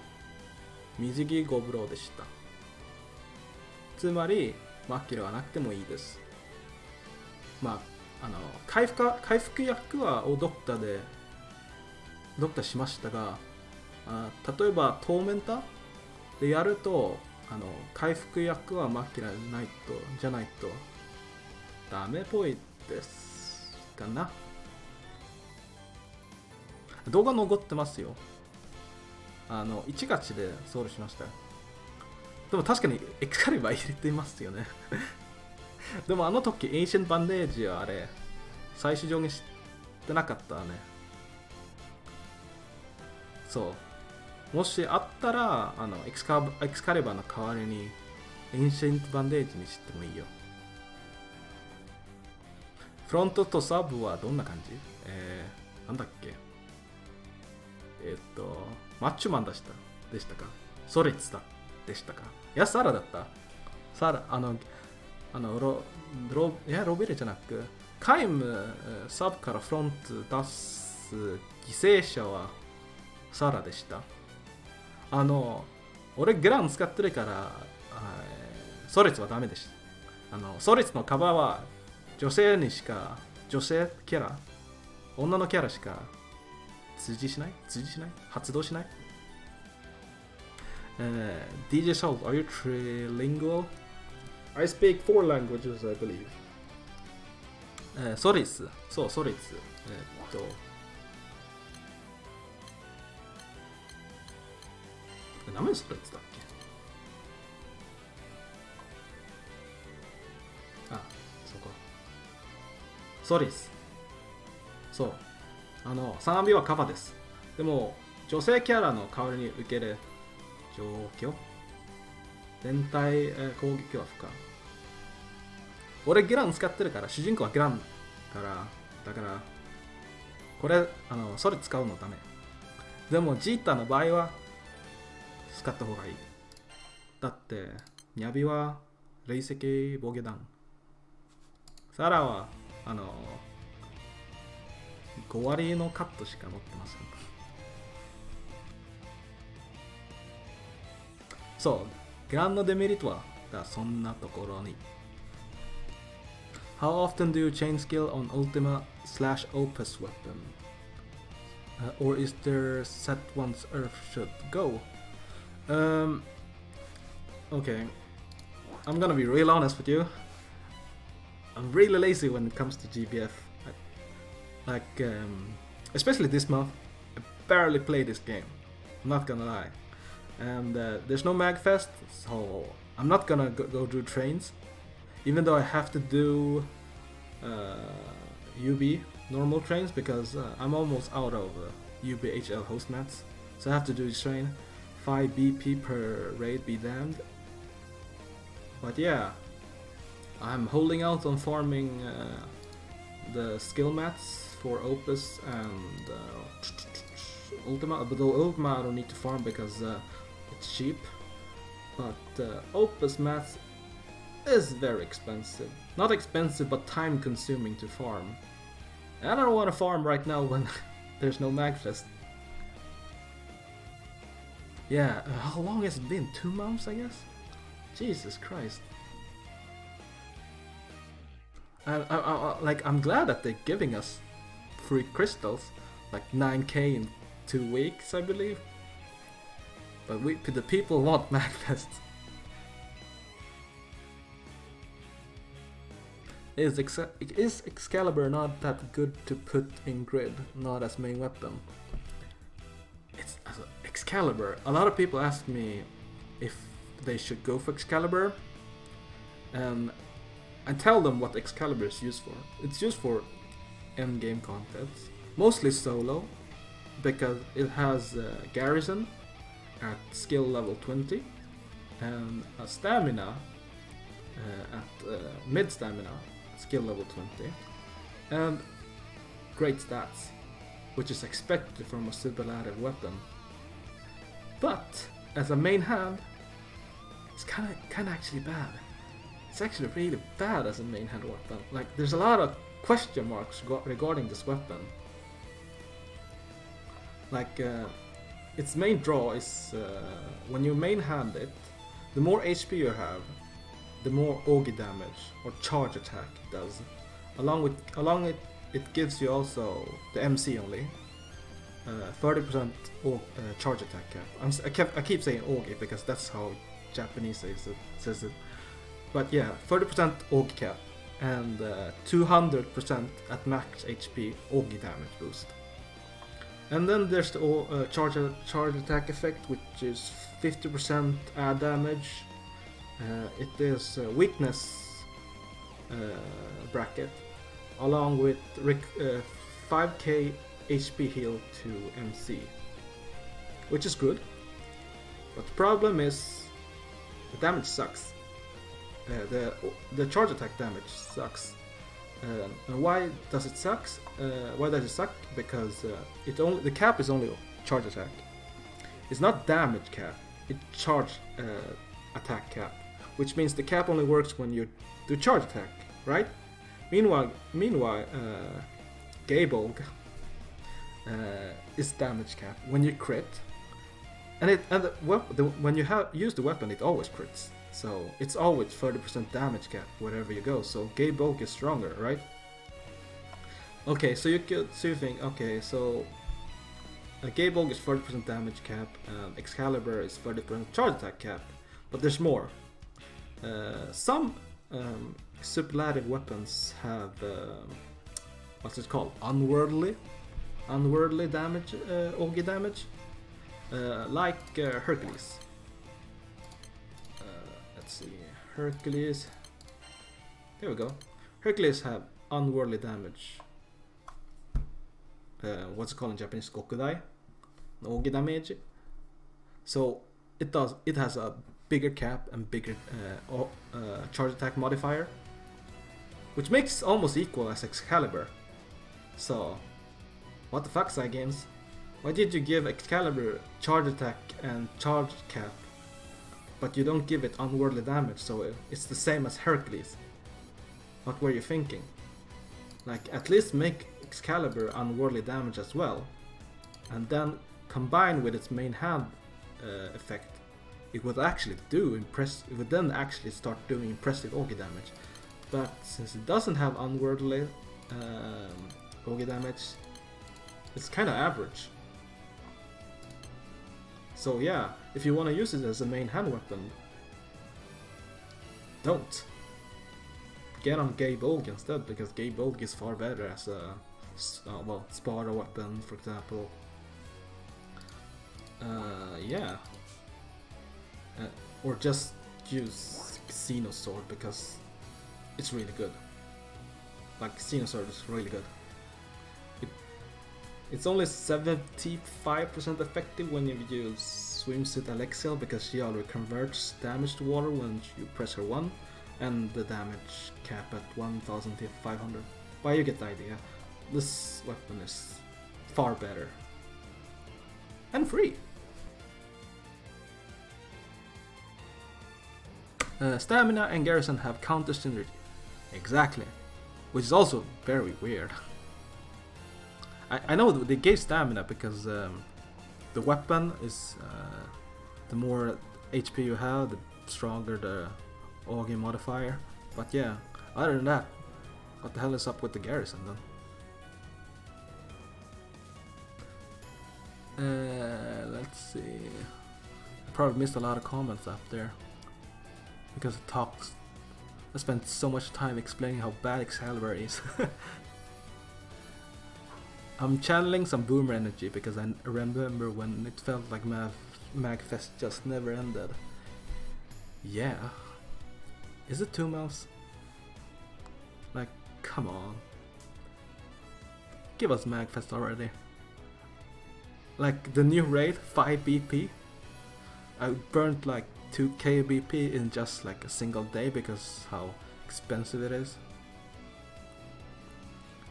水着ゴブローでした。つまりマキラはなくてもいいです。まあ回復薬はドクターしましたが、例えばトーメンターでやると回復薬はマキラじゃないとダメっぽいですかな。動画残ってますよ。1月でソウルしました。でも確かにエクスカリバー入れていますよね。でも時エンシェントバンデージはあれ最終上限してなかったね。そう、もしあったらエクスカリバーの代わりにエンシェントバンデージにしてもいいよ。フロントとサブはどんな感じ？なんだっけ、マッチュマンでしたか、ソレツでしたか、いやサラだった。サラロビレじゃなくカイムサブからフロント出す犠牲者はサラでした。俺グラン使ってるからソレツはダメでした。ソレツのカバーは女性キャラ、女のキャラしか通じしない発動しない。DJ Salt, are you trilingual? I speak 4 languages, I believe. ソリス、そうソリス。名前ソリスだっけ？そこ。ソリス。そう。3尾はカバです。でも、女性キャラの代わりに受ける状況。全体、攻撃は不可。俺ギラン使ってるから、主人公はギランから、だから、これ、それ使うのダメ。でも、ジータの場合は、使った方がいい。だって、ニャビは、累積防御弾。サラは、5割のカットしか持ってません。そう、グランのデメリットはそんなところに。How often do you change skill on Ultima / Opus weapon? Or is there set once Earth should go? Okay, I'm gonna be real honest with you. I'm really lazy when it comes to GBF. Especially this month, I barely play this game. I'm not gonna lie. And there's no Magfest, so I'm not gonna go do trains. Even though I have to do UB normal trains because I'm almost out of UBHL host mats. So I have to do this train. 5 BP per raid, be damned. But yeah, I'm holding out on farming the skill mats for Opus and Ultima. But Ultima I don't need to farm because it's cheap. But Opus mats is very expensive. Not expensive, but time consuming to farm. And I don't want to farm right now when there's no Magfest. Yeah, how long has it been? 2 months, I guess? Jesus Christ. I'm glad that they're giving us free crystals, like 9k in 2 weeks, I believe. But the people want Magfest. Is Excalibur not that good to put in grid, not as main weapon? It's Excalibur. A lot of people ask me if they should go for Excalibur, and I tell them what Excalibur is used for. It's used for endgame contents, mostly solo, because it has Garrison at skill level 20 and a stamina at mid stamina skill level 20 and great stats, which is expected from a superlative weapon. But as a main hand, it's kind of actually bad. It's actually really bad as a main hand weapon. Like, there's a lot of question marks regarding this weapon. Like, its main draw is when you main hand it, the more HP you have, the more Augie damage or charge attack it does. along it gives you also the MC only. 30% charge attack cap. I keep saying Ogi because that's how Japanese says it. But yeah, 30% Ogi cap and 200% at max HP Ogi damage boost. And then there's the charge attack effect, which is 50% add damage. It is weakness bracket, along with 5k HP heal to MC, which is good. But the problem is the damage sucks. The charge attack damage sucks. And why does it suck? Because the cap is only charge attack. It's not damage cap. It's charge attack cap, which means the cap only works when you do charge attack, right? Meanwhile, Gaybolg is damage cap when you crit, when you use the weapon, it always crits. So it's always 30% damage cap wherever you go. So Gaybolg is stronger, right? Okay, so you think, okay, so Gaybolg is 30% damage cap, and Excalibur is 30% charge attack cap, but there's more. Some superlative weapons have what's it called? Unworldly damage, Ogi damage, like Hercules. Let's see, Hercules. There we go. Hercules have unworldly damage. What's it called in Japanese? Gokudai, Ogi damage. So it has a bigger cap and bigger charge attack modifier, which makes almost equal as Excalibur. So what the fuck, side games? Why did you give Excalibur charge attack and charge cap, but you don't give it unworldly damage, so it's the same as Hercules? What were you thinking? Like, at least make Excalibur unworldly damage as well, and then combine with its main hand effect. It would actually it would then actually start doing impressive Ogi damage. But since it doesn't have unworldly Ogi damage, it's kind of average. So yeah, if you want to use it as a main hand weapon, don't. Get on Gaybolg instead, because Gaybolg is far better as a Sparta weapon, for example. Yeah. Or just use Xenosword because it's really good. Like, Xenosword is really good. It's only 75% effective when you use Swimsuit Alexiel, because she already converts damage to water when you press her 1, and the damage cap at 1500. But you get the idea. This weapon is far better. And free! Stamina and Garrison have counter synergy. Exactly. Which is also very weird. I know they gave stamina because the weapon is the more HP you have, the stronger the Ogi modifier. But yeah, other than that, what the hell is up with the Garrison then? Let's see. I probably missed a lot of comments up there because it talks. I spent so much time explaining how bad Excalibur is. I'm channeling some boomer energy because I remember when it felt like Magfest just never ended. Yeah. Is it 2 months? Like, come on. Give us Magfest already. Like, the new raid, 5 BP. I burnt like 2k BP in just like a single day because how expensive it is.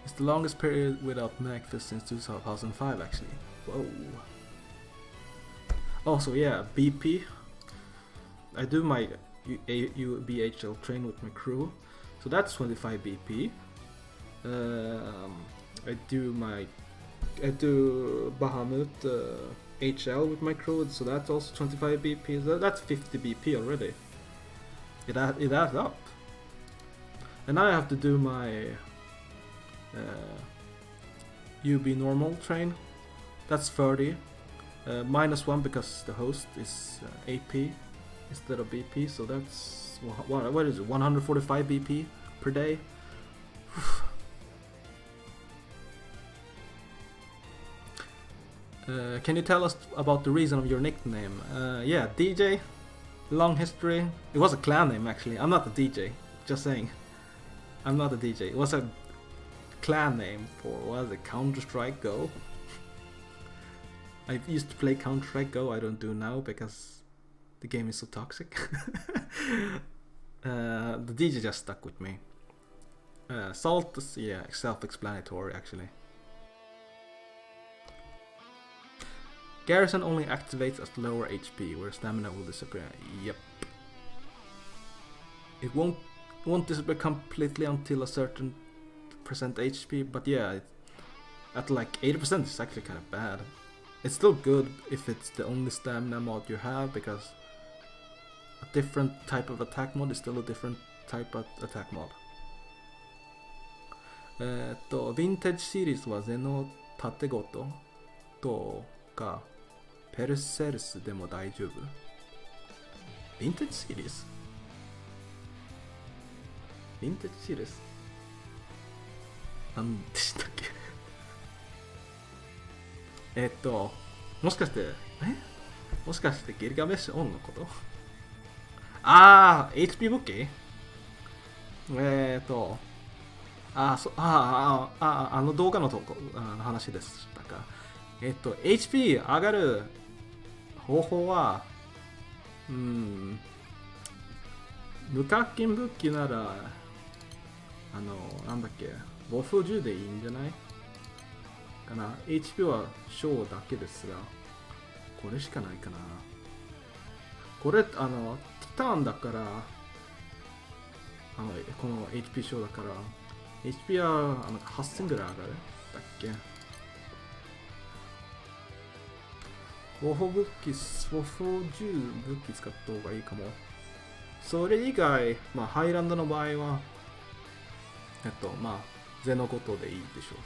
It's the longest period without Magfest since 2005 actually. Whoa. Also yeah, BP. I do my UBHL train with my crew, so that's 25 BP. I do Bahamut HL with my crew, so that's also 25 BP. So that's 50 BP already. It adds up. And now I have to do my UB normal train, that's 30. -1 because the host is AP instead of BP, so that's what is it? 145 BP per day. Can you tell us about the reason of your nickname? Yeah, DJ. Long history. It was a clan name actually. I'm not a DJ. Just saying. I'm not a DJ. It was a clan name for what was it? Counter-Strike Go. I used to play Counter-Strike Go. I don't do now because the game is so toxic. The DJ just stuck with me. Salt is, yeah, self-explanatory actually. Garrison only activates at lower HP, where stamina will disappear. Yep. It won't disappear completely until a certain percent HP, but yeah, at like 80% it's actually kind of bad. It's still good if it's the only stamina mod you have, because a different type of attack mod is still a different type of attack mod. Vintage series はゼノ縦ごととかペルセルスでも大丈夫？ Vintage series? Vintage series? なんでしたっけ？もしかしてもしかしてギルガメッシュオンのこと？あー、HP 武器？あの動画の話でしたか。HP 上がる方法は、無課金武器なら、なんだっけ、ボフ10でいいんじゃないかな。HP は小だけですが、これしかないかな。これ、ティタンだから、この HP 小だから、HP は8000ぐらい上がるだっけ。ボフ10武器使った方がいいかも。それ以外、ハイランドの場合は、ゼノごとでいいでしょう。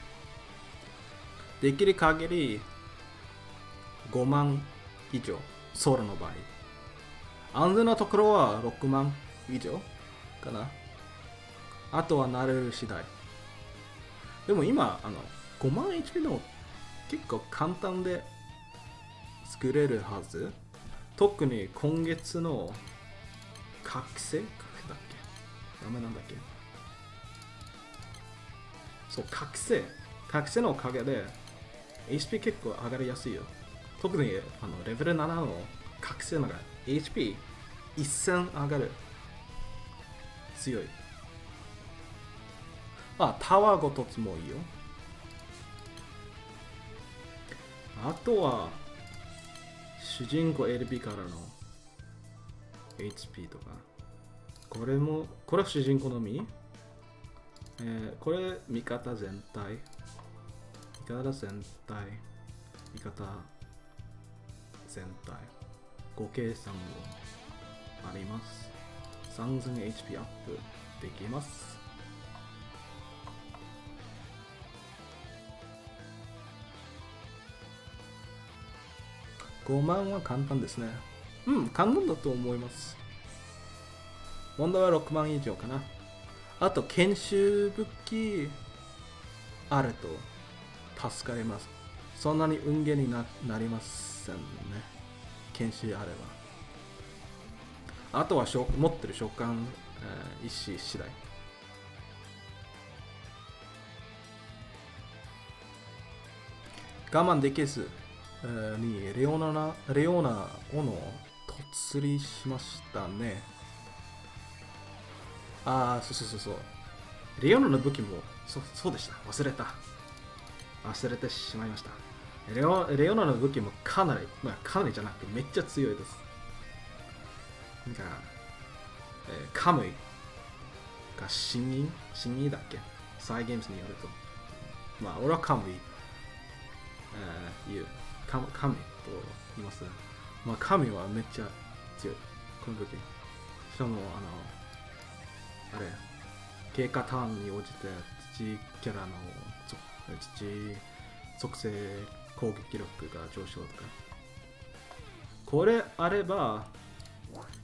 できる限り5万以上、ソロの場合。安全なところは6万以上かな。あとは慣れる次第。でも今、5万 HP でも結構簡単で作れるはず。特に今月の覚醒だっけ、名前なんだっけ。そう、覚醒のおかげで HP 結構上がりやすいよ。特にレベル7の覚醒のが HP1000 上がる。強い。タワーごとつもいいよ。あとは主人公 LB からの HP とか。これは主人公のみ、これ味方全体。合計算もあります。3000HP アップできます。5万は簡単ですね。簡単だと思います。問題は6万以上かな。あと研修武器あると助かります。そんなに運ゲーに なりませんね。研修あれば。あとは持ってる召喚、石次第。我慢できずにレオナを突離しましたね。そう。レオナの武器もそうでした。忘れてしまいました。レオナの武器もかなりじゃなくてめっちゃ強いです。なんか、カムイが死にだっけ、サイゲームズによると。俺はカムイ、カムイと言います。カムイはめっちゃ強い。この武器。しかも、経過ターンに応じて父キャラの父属性攻撃力が上昇とか。これあれば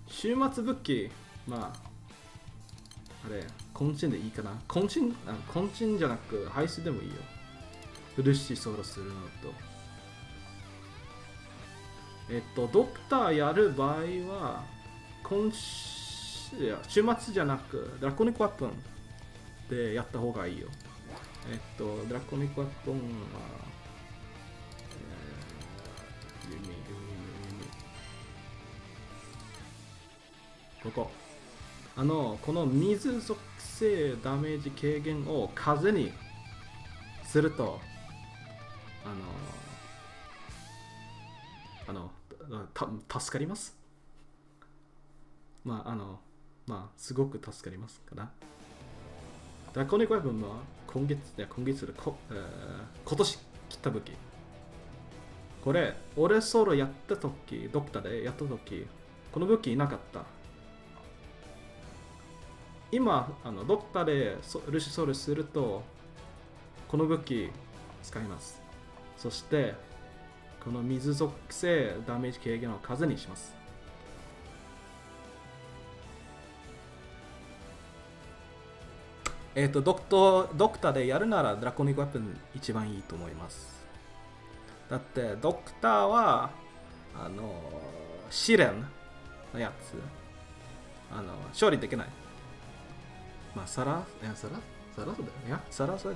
週末武器、まああれ渾身でいいかな。渾身じゃなく排水でもいいよ。フルシソロするのと、ドクターやる場合は週末じゃなくドラコニックワップンでやった方がいいよ。ドラコニックワップンは、この水属性ダメージ軽減を風にすると助かります。まあすごく助かりますかな。ドラコニックウェポンは今年切った武器。これ俺ソロやった時、ドクターでやった時この武器いなかった。今ドクターでルシソルするとこの武器使います。そしてこの水属性ダメージ軽減を風にします。ドクターでやるならドラコニックウェポン一番いいと思います。だってドクターは試練のやつ勝利できない。まあサラソだよ。いやサラソ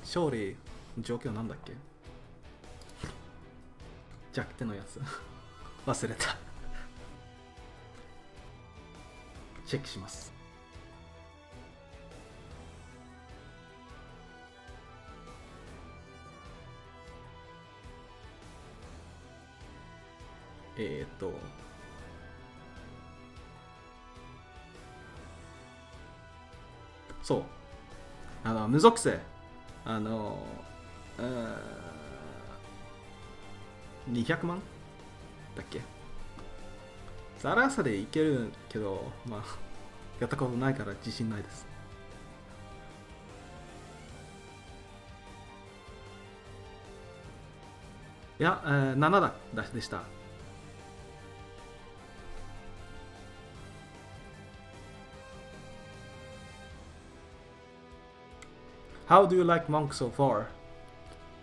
勝利状況なんだっけ。弱点のやつ忘れた。チェックします。そう無属性200万だっけ。ザラサでいけるけど、まあやったことないから自信ないです。いや、7でした。How do you like Monk so far?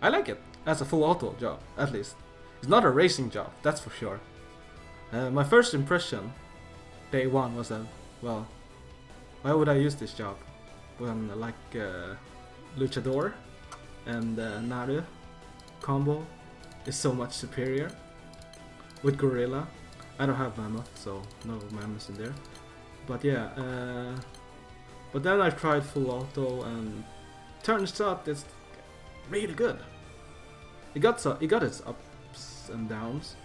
I like it as a full auto job, at least. It's not a racing job, that's for sure. My first impression, day one, was that, well, why would I use this job when like Luchador and Naru combo is so much superior with Gorilla. I don't have Mammoth, so no Mammoths in there. But yeah, but then I tried full auto and turns out it's really good. It got its ups and downs.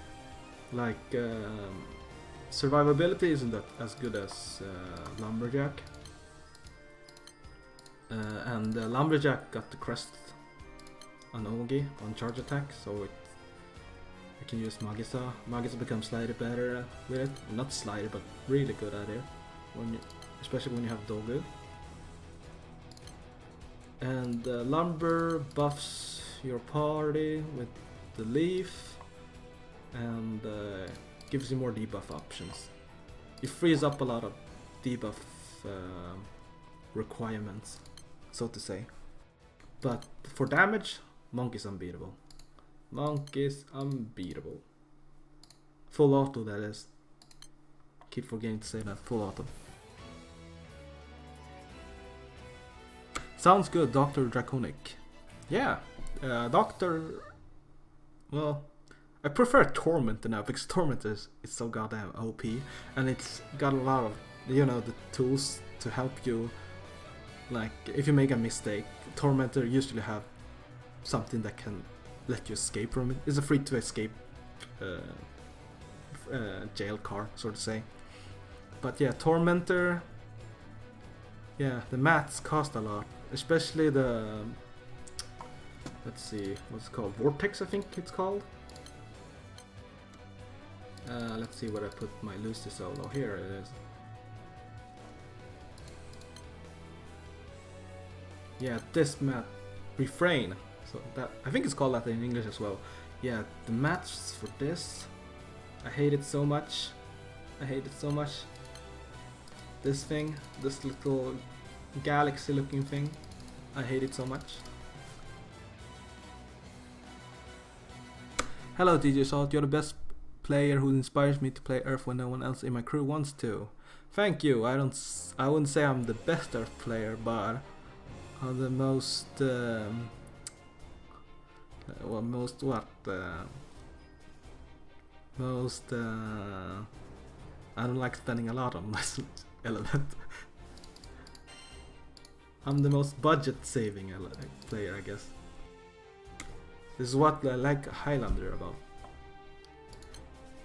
Like survivability isn't that as good as Lumberjack, and Lumberjack got the crest on Ogi on charge attack, so I can use Magisa. Magisa becomes slightly better with it. Not slightly, but really good at it, especially when you have Dogu. And Lumber buffs your party with the leaf and gives you more debuff options. It frees up a lot of debuff requirements, so to say. But for damage, Monk is unbeatable. Monk is unbeatable. Full auto, that is. Keep forgetting to say that. Full auto. Sounds good, Dr. Draconic. Yeah, Doctor... Well, I prefer Tormentor now because Tormentor is so goddamn OP, and it's got a lot of, you know, the tools to help you. Like, if you make a mistake, Tormentor usually have something that can let you escape from it. It's a free to escape jail car, so to say. But yeah, Tormentor... Yeah, the mats cost a lot. Especially the... Let's see, what's it called? Vortex, I think it's called. Let's see where I put my Lucy solo. Here it is. this map, refrain. So that, I think it's called that in English as well. Yeah, the maps for this, I hate it so much. I hate it so much. This thing, this little galaxy looking thing, I hate it so much. Hello DJ Salt, you're the best player who inspires me to play Earth when no one else in my crew wants to. Thank you. I wouldn't say I'm the best Earth player, but I'm the most I don't like spending a lot on this element. I'm the most budget saving player, I guess. This is what I like Highlander about.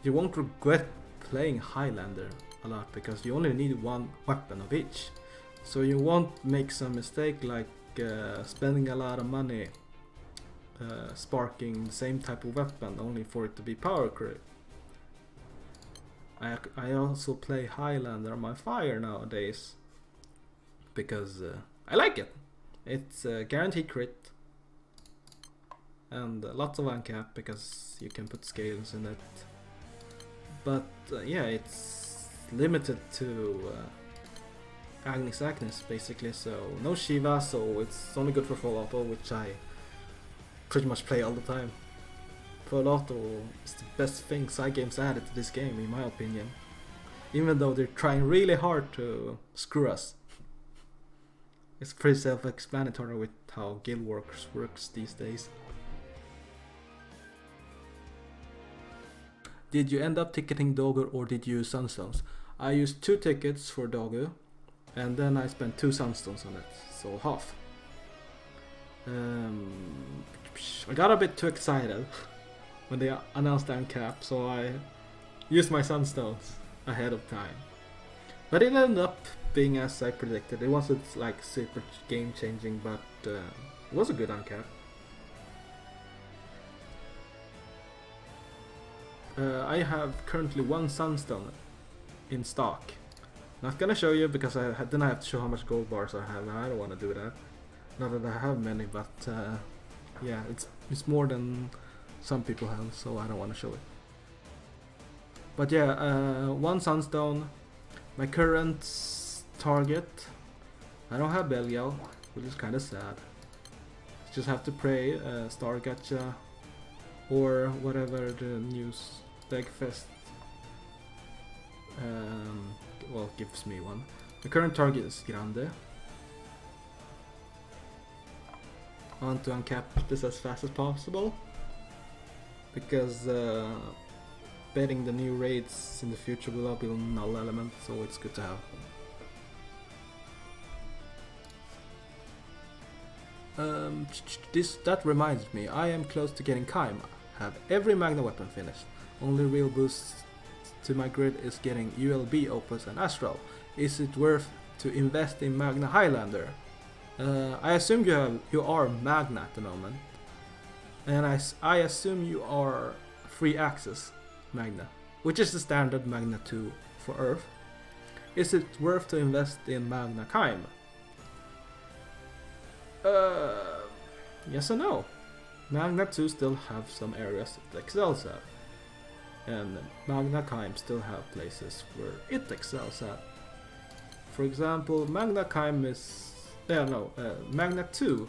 You won't regret playing Highlander a lot because you only need one weapon of each. So you won't make some mistake like spending a lot of money sparking the same type of weapon only for it to be power creep. I also play Highlander on my fire nowadays because I like it. It's a guaranteed crit and lots of uncap because you can put scales in it. But yeah, it's limited to Agnes basically, so no Shiva, so it's only good for full auto, which I pretty much play all the time. Full auto is the best thing side games added to this game in my opinion, even though they're trying really hard to screw us. It's pretty self-explanatory with how guild works these days. Did you end up ticketing Dogu or did you use Sunstones? I used 2 tickets for Dogu and then I spent 2 Sunstones on it, so half. I got a bit too excited when they announced the uncap, so I used my Sunstones ahead of time. But it ended up being as I predicted. It wasn't like super game changing, but it was a good uncap. I have currently 1 Sunstone in stock. Not gonna show you because then I have to show how much gold bars I have. I don't want to do that. Not that I have many, but yeah, it's more than some people have, so I don't want to show it. But yeah, 1 Sunstone. My current target, I don't have Belial, which is kind of sad. Just have to pray Star Gacha or whatever the new Stagfest well, gives me one. The current target is Grande. I want to uncap this as fast as possible because betting the new raids in the future will all be null element, so it's good to have. That reminds me, I am close to getting Kaima. Have every Magna weapon finished. Only real boost to my grid is getting ULB, Opus and Astral. Is it worth to invest in Magna Highlander? I assume you are Magna at the moment, and I assume you are free access Magna, which is the standard Magna 2 for Earth. Is it worth to invest in Magna Kaim? Yes and no. Magna 2 still have some areas it excels at, and Magna Kaim still have places where it excels at. For example, Magna Kaim is... Magna 2,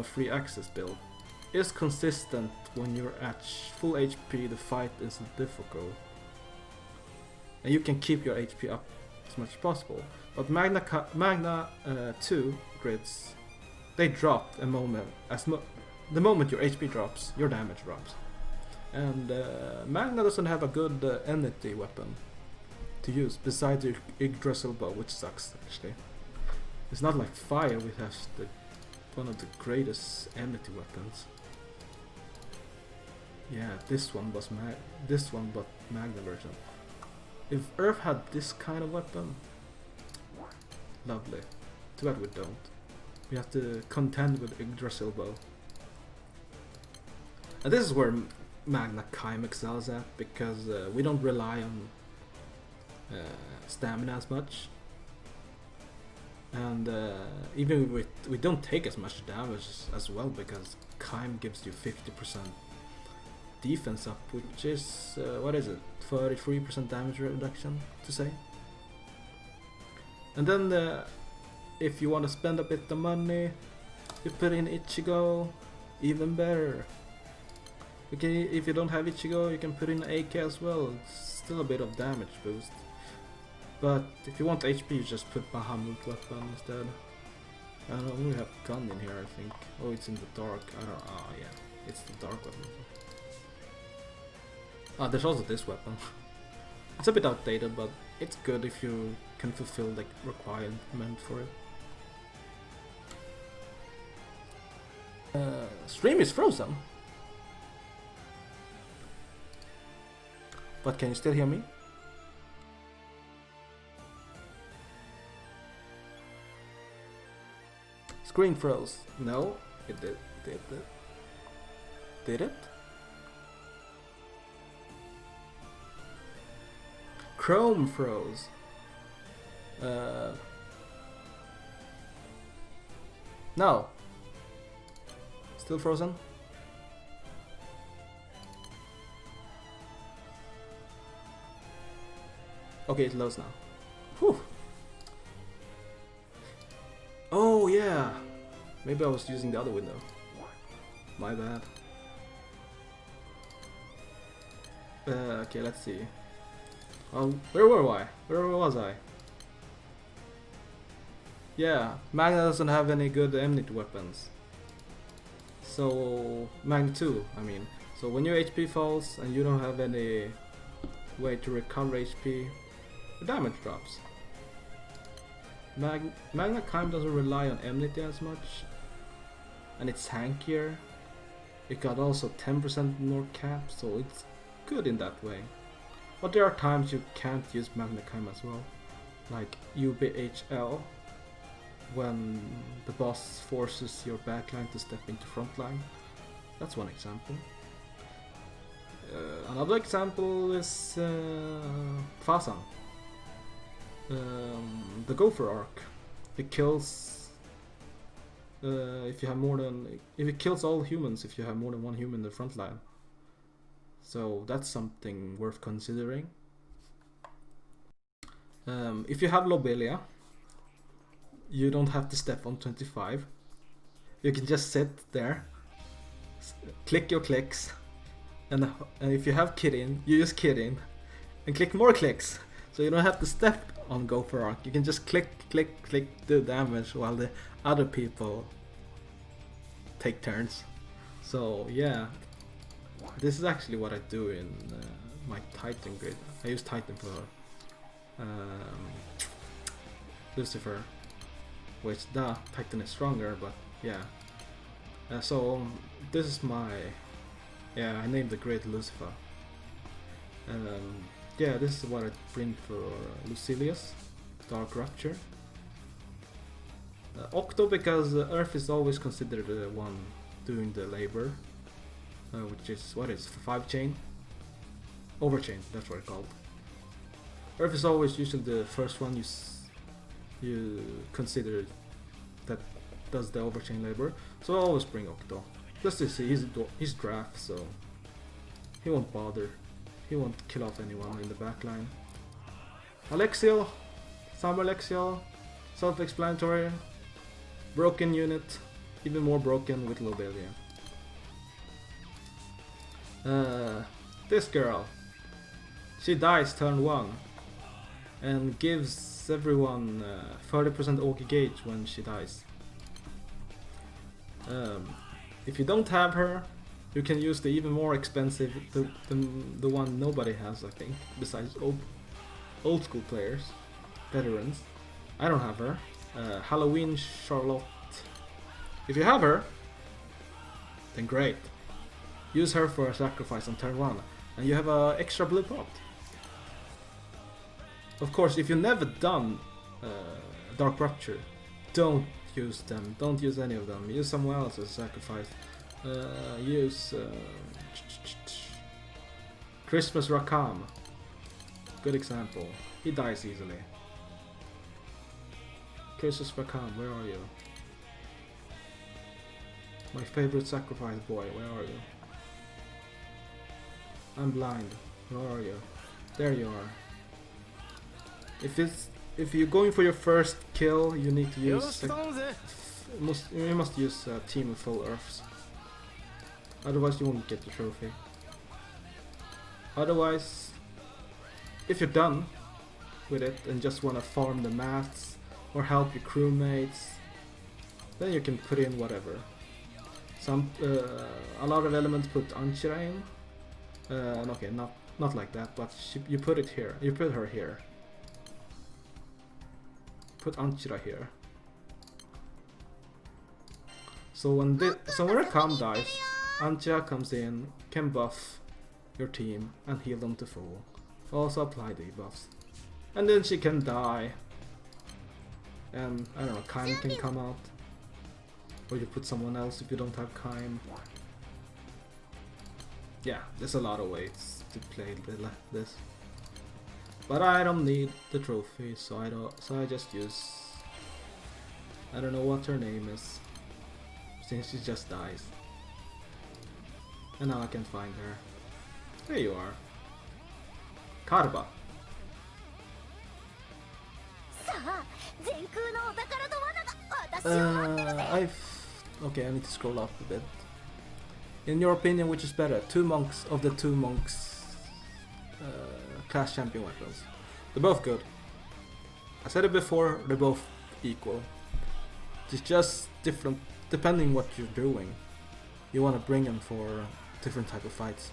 free access build, is consistent when you're at full HP, the fight isn't difficult. And you can keep your HP up as much as possible. But Magna 2 grids, they drop the moment your HP drops, your damage drops. And Magna doesn't have a good entity weapon to use besides your Yggdrasil bow, which sucks actually. It's not like fire, which has one of the greatest enmity weapons. Yeah, this one but Magna version. If Earth had this kind of weapon, lovely. Too bad we don't. We have to contend with Yggdrasil bow. And this is where Magna Kaim excels at, because we don't rely on stamina as much. And even we don't take as much damage as well, because Kaim gives you 50% defense up, which is what is it, 33% damage reduction to say. And then if you want to spend a bit of money, you put in Ichigo, even better. Okay, if you don't have Ichigo, you can put in AK as well. It's still a bit of damage boost. But if you want HP, you just put Bahamut weapon instead. I don't know, we have gun in here, I think. Oh, it's in the dark. I don't. Ah, yeah, it's the dark weapon. Ah, there's also this weapon. It's a bit outdated, but it's good if you can fulfill the requirement for it. Stream is frozen. But can you still hear me? Screen froze. No, it did. Did it? Chrome froze. No. Still frozen? Okay, it loads now. Whew. Oh yeah. Maybe I was using the other window. My bad. Okay, let's see. Where were I? Where was I? Yeah, Magna doesn't have any good enmity weapons. So, Magna 2, I mean. So when your HP falls and you don't have any way to recover HP, the damage drops. Magna kind of doesn't rely on enmity as much, and it's tankier. It got also 10% more cap, so it's good in that way. But there are times you can't use Magna Kime as well, like UBHL, when the boss forces your backline to step into frontline. That's one example. Another example is Fasan. The Gopher arc. It kills if it kills all humans if you have more than one human in the front line. So that's something worth considering. If you have Lobelia, you don't have to step on 25. You can just sit there, click your clicks, and if you have Kirin, you use Kirin, and click more clicks. So you don't have to step on Gopher Arc. You can just click, click, click, do damage while the other people take turns. So yeah, this is actually what I do in my Titan grid. I use Titan for Lucifer, which the Titan is stronger, but yeah. So this is my, I named the grid Lucifer. Yeah, this is what I bring for Lucilius, Dark Rupture. Octo, because Earth is always considered the one doing the labor, which is, what is 5 chain? Overchain, that's what it's called. Earth is always usually the first one you consider that does the overchain labor, so I always bring Octo. Just to see, he's draft, so he won't bother. He won't kill off anyone in the backline. Alexiel, Summer Alexiel, self-explanatory, broken unit, even more broken with Lobelia. This girl, she dies turn 1 and gives everyone 30% OG gauge when she dies. If you don't have her, you can use the even more expensive, the one nobody has, I think, besides old school players, veterans. I don't have her. Halloween Charlotte. If you have her, then great. Use her for a sacrifice on turn 1, and you have an extra blue pot. Of course, if you've never done Dark Rupture, don't use them. Don't use any of them. Use someone else as a sacrifice. Use Christmas Rakam. Good example. He dies easily. Crisis Vakam, where are you? My favorite sacrifice boy, where are you? I'm blind. Where are you? There you are. If you're going for your first kill, you need to use you must use a team of full earths. Otherwise you won't get the trophy. Otherwise, if you're done with it and just want to farm the mats or help your crewmates, then you can put in whatever. A lot of elements put Anchira in. Okay, not like that, but you put it here. You put her here. Put Anchira here. So when Rakam dies, Anchira comes in, can buff your team and heal them to full. Also apply debuffs. And then she can die. And I don't know, Kaim can come out. Or you put someone else if you don't have Kaim. Yeah, there's a lot of ways to play this. But I don't need the trophy, so I just use, I don't know what her name is, since she just dies. And now I can find her. There you are. Karba. Okay, I need to scroll up a bit. In your opinion, which is better? Two monks class champion weapons. They're both good. I said it before, they're both equal. It's just different depending what you're doing. You want to bring them for different type of fights.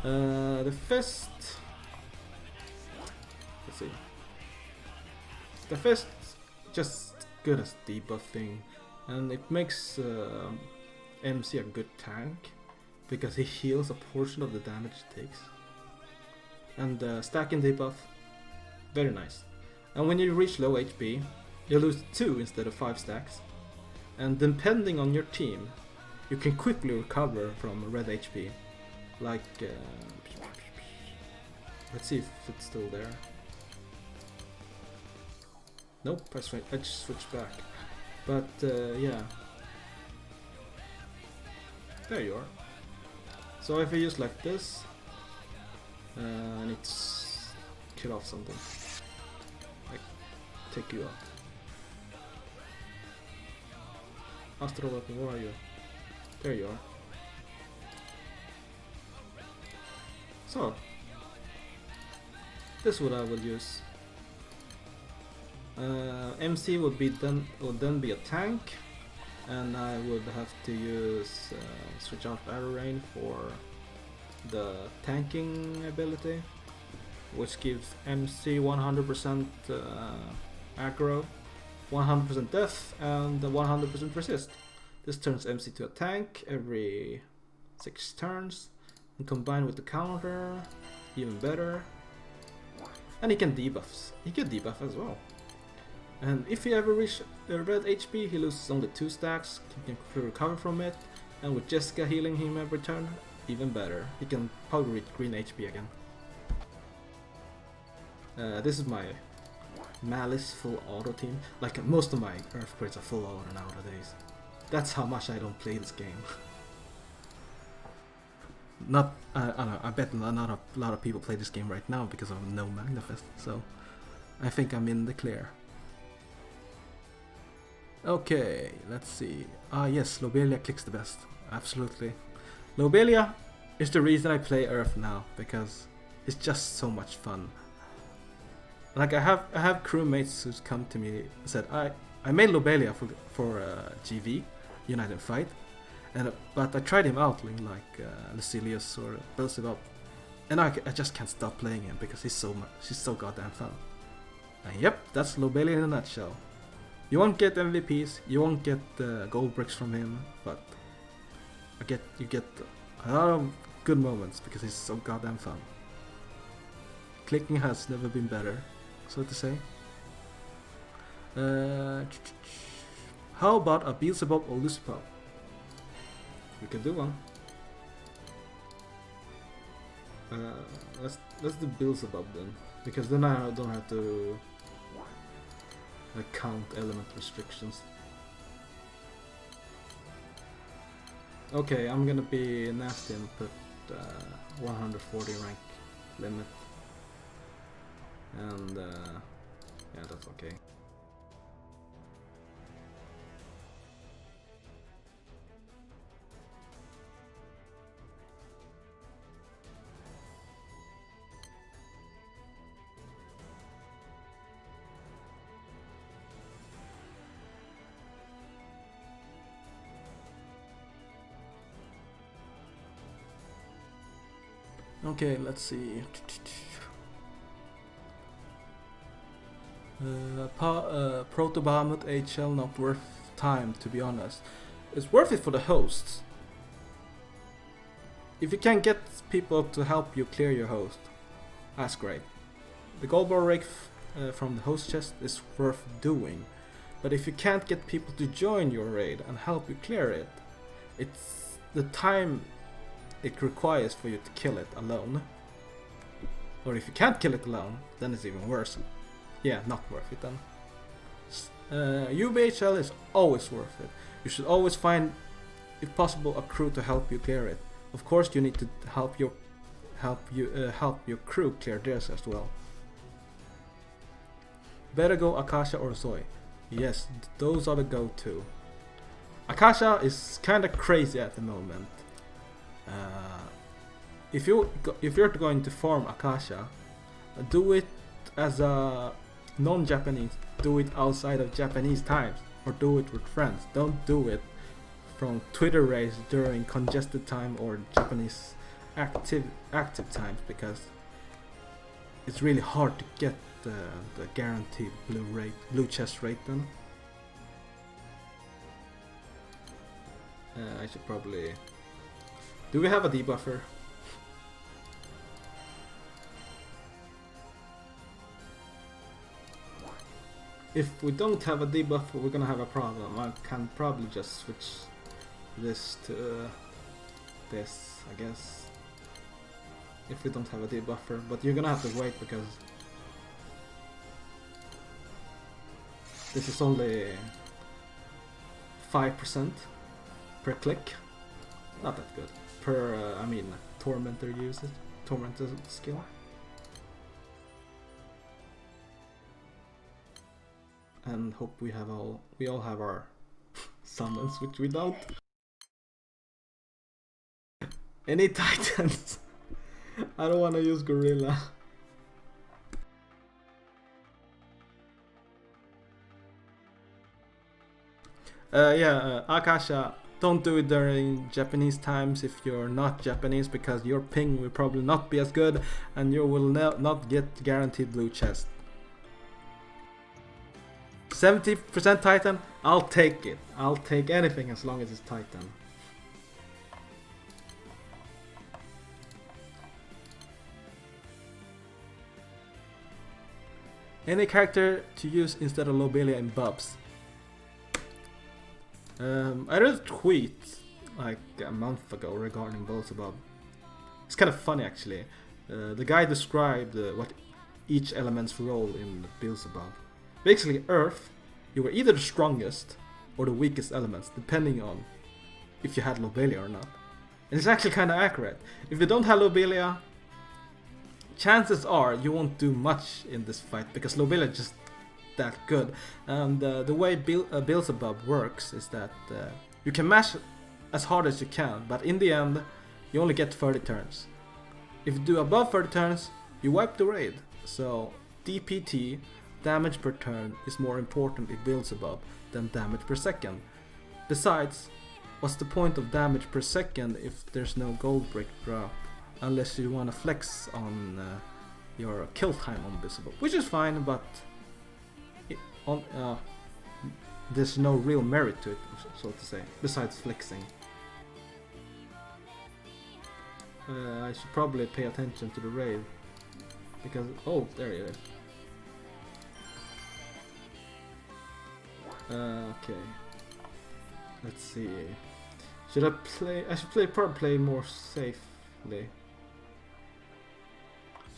The fist. Let's see. The fist just good as debuffing, and it makes MC a good tank because he heals a portion of the damage it takes. And stacking debuff, very nice. And when you reach low HP, you lose 2 instead of 5 stacks. And depending on your team, you can quickly recover from red HP. Like, let's see if it's still there. Nope, I just switched back. But yeah, there you are. So if I use like this, I need to kill off something. Like, take you out. Astral weapon, where are you? There you are. So, this is what I will use. MC would then be a tank, and I would have to use switch out arrow rain for the tanking ability, which gives MC 100% aggro, 100% death, and 100% resist. This turns MC to a tank every 6 turns, and combined with the counter, even better. And he can debuff. He can debuff as well. And if he ever reaches red HP, he loses only 2 stacks, he can recover from it, and with Jessica healing him every turn, even better. He can probably reach green HP again. This is my Malice full auto team. Like, most of my Earthquakes are full auto nowadays. That's how much I don't play this game. I bet not a lot of people play this game right now because of no Magnafest, so I think I'm in the clear. Okay, let's see. Yes, Lobelia clicks the best. Absolutely. Lobelia is the reason I play Earth now, because it's just so much fun. Like, I have crewmates who's come to me and said, I made Lobelia for GV, United Fight, but I tried him out like Lucilius or Beelzebub, and I just can't stop playing him because he's so goddamn fun. And yep, that's Lobelia in a nutshell. You won't get MVPs, you won't get gold bricks from him, but you get a lot of good moments because he's so goddamn fun. Clicking has never been better, so to say. How about a Beelzebub or Lucipub? We can do one. Let's do Beelzebub then, because then I don't have to count element restrictions. Okay, I'm gonna be nasty and put 140 rank limit. And yeah, that's okay. Okay, let's see. Proto Bahamut HL not worth time, to be honest. It's worth it for the hosts. If you can get people to help you clear your host, that's great. The gold bar rig from the host chest is worth doing. But if you can't get people to join your raid and help you clear it, it's the time it requires for you to kill it alone. Or if you can't kill it alone, then it's even worse. Yeah, not worth it then. UBHL is always worth it. You should always find, if possible, a crew to help you clear it. Of course, you need to help your crew clear theirs as well. Better go Akasha or Zoe. Yes, those are the go-to. Akasha is kind of crazy at the moment. If you're going to farm Akasha, do it as a non-Japanese. Do it outside of Japanese times, or do it with friends. Don't do it from Twitter raids during congested time or Japanese active times, because it's really hard to get the guaranteed blue chest rate then. I should probably... Do we have a debuffer? If we don't have a debuffer, we're gonna have a problem. I can probably just switch this to this, I guess. If we don't have a debuffer, but you're gonna have to wait because this is only 5% per click. Not that good. Per, I mean, Tormentor usage, Tormentor skill. And hope we all have our summons, which we don't. Any titans? I don't want to use gorilla. Akasha, don't do it during Japanese times if you're not Japanese, because your ping will probably not be as good and you will not get guaranteed blue chest. 70% Titan, I'll take it. I'll take anything as long as it's Titan. Any character to use instead of Lobelia in Bubs? I read a tweet like a month ago regarding Beelzebub. It's kind of funny actually. The guy described what each element's role in Beelzebub. Basically, Earth, you were either the strongest or the weakest elements, depending on if you had Lobelia or not. And it's actually kind of accurate. If you don't have Lobelia, chances are you won't do much in this fight, because Lobelia is just that good. And the way Beelzebub works is that you can mash as hard as you can, but in the end, you only get 30 turns. If you do above 30 turns, you wipe the raid. So DPT, damage per turn, is more important in Beelzebub than damage per second. Besides, what's the point of damage per second if there's no gold brick drop, unless you want to flex on your kill time on Beelzebub, which is fine, but there's no real merit to it, so to say, besides flexing. I should probably pay attention to the raid, because there it is. Okay. Let's see. Should I play? I should probably play more safely.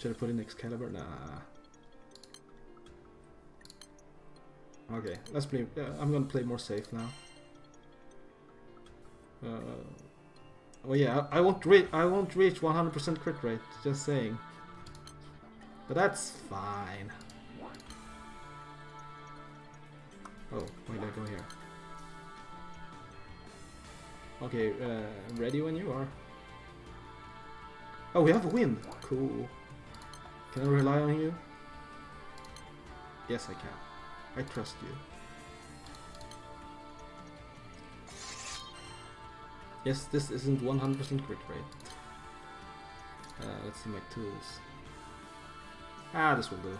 Should I put in Excalibur? Nah. Okay, let's play. I'm gonna play more safe now. Oh yeah, I won't reach 100% crit rate. Just saying. But that's fine. Oh, where did I go here? Okay, ready when you are. Oh, we have a wind. Cool. Can I rely on you? Yes, I can. I trust you. Yes, this isn't 100% crit rate. Let's see my tools. Ah, this will do.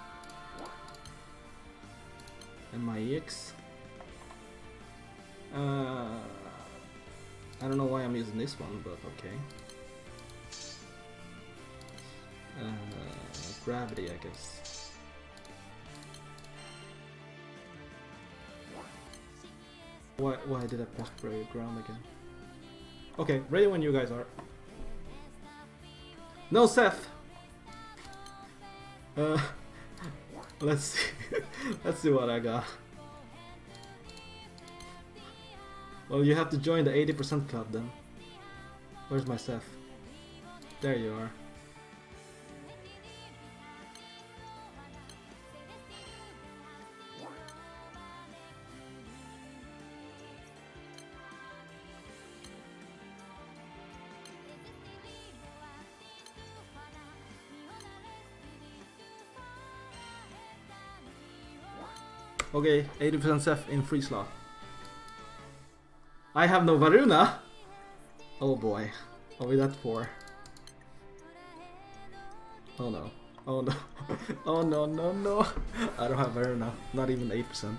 And my EX. I don't know why I'm using this one, but okay. Gravity, I guess. Why did I press brave ground again? Okay, ready when you guys are. No, Seth. Let's see. Let's see what I got. Well, you have to join the 80% club then. Where's my Seth? There you are. Okay, 80% Seth in free slot. I have no Varuna! Oh boy, are we that poor? Oh no, oh no, oh no, no, no! I don't have Varuna, not even 8%.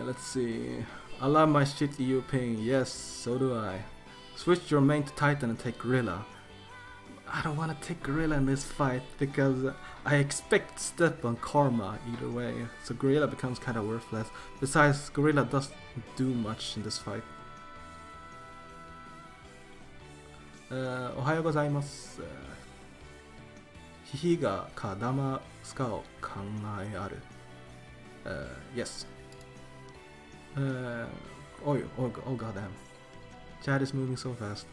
Let's see. I love my shit EU ping. Yes, so do I. Switch your main to Titan and take Gorilla. I don't want to take Gorilla in this fight because I expect step on Karma either way. So Gorilla becomes kind of worthless. Besides, Gorilla doesn't do much in this fight. おはようございます。ヒヒがかだますかを考えある。Yes. Oh goddamn. Chat is moving so fast.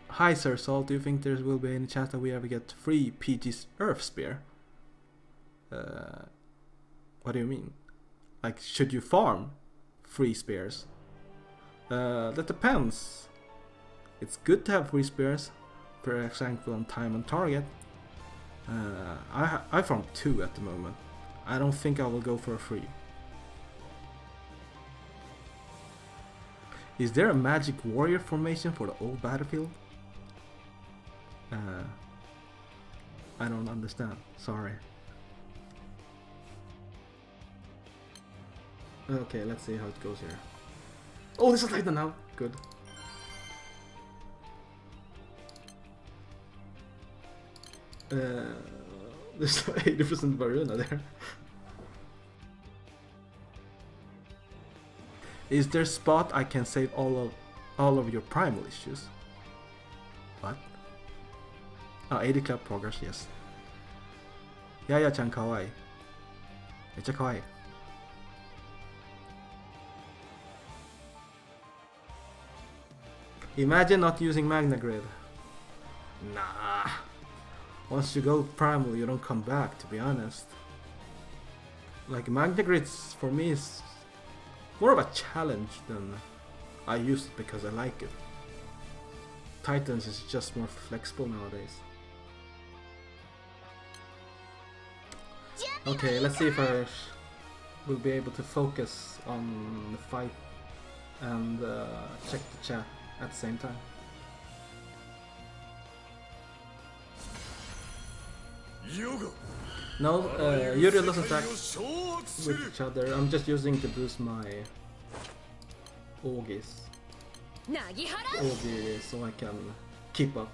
Hi Sir Salt, do you think there will be any chance that we ever get free PG's Earth Spear? What do you mean? Like, should you farm free spears? That depends. It's good to have free spears, for example on time on target. I farm 2 at the moment. I don't think I will go for a free. Is there a magic warrior formation for the old battlefield? I don't understand. Sorry. Okay, let's see how it goes here. Oh, this is Titan now. Good. There's 80% Varuna there. Is there a spot I can save all of your primal issues? What? Oh, 80 club progress, yes. Yaya-chan kawaii. Mecha kawaii. Imagine not using Magna Grid. Nah. Once you go primal, you don't come back, to be honest. Like, Magna Grids for me is more of a challenge than I use it because I like it. Titans is just more flexible nowadays. Okay, let's see if I will be able to focus on the fight and check the chat at the same time. No, Yuri doesn't stack with each other. I'm just using to boost my Ogis. Ogi so I can keep up.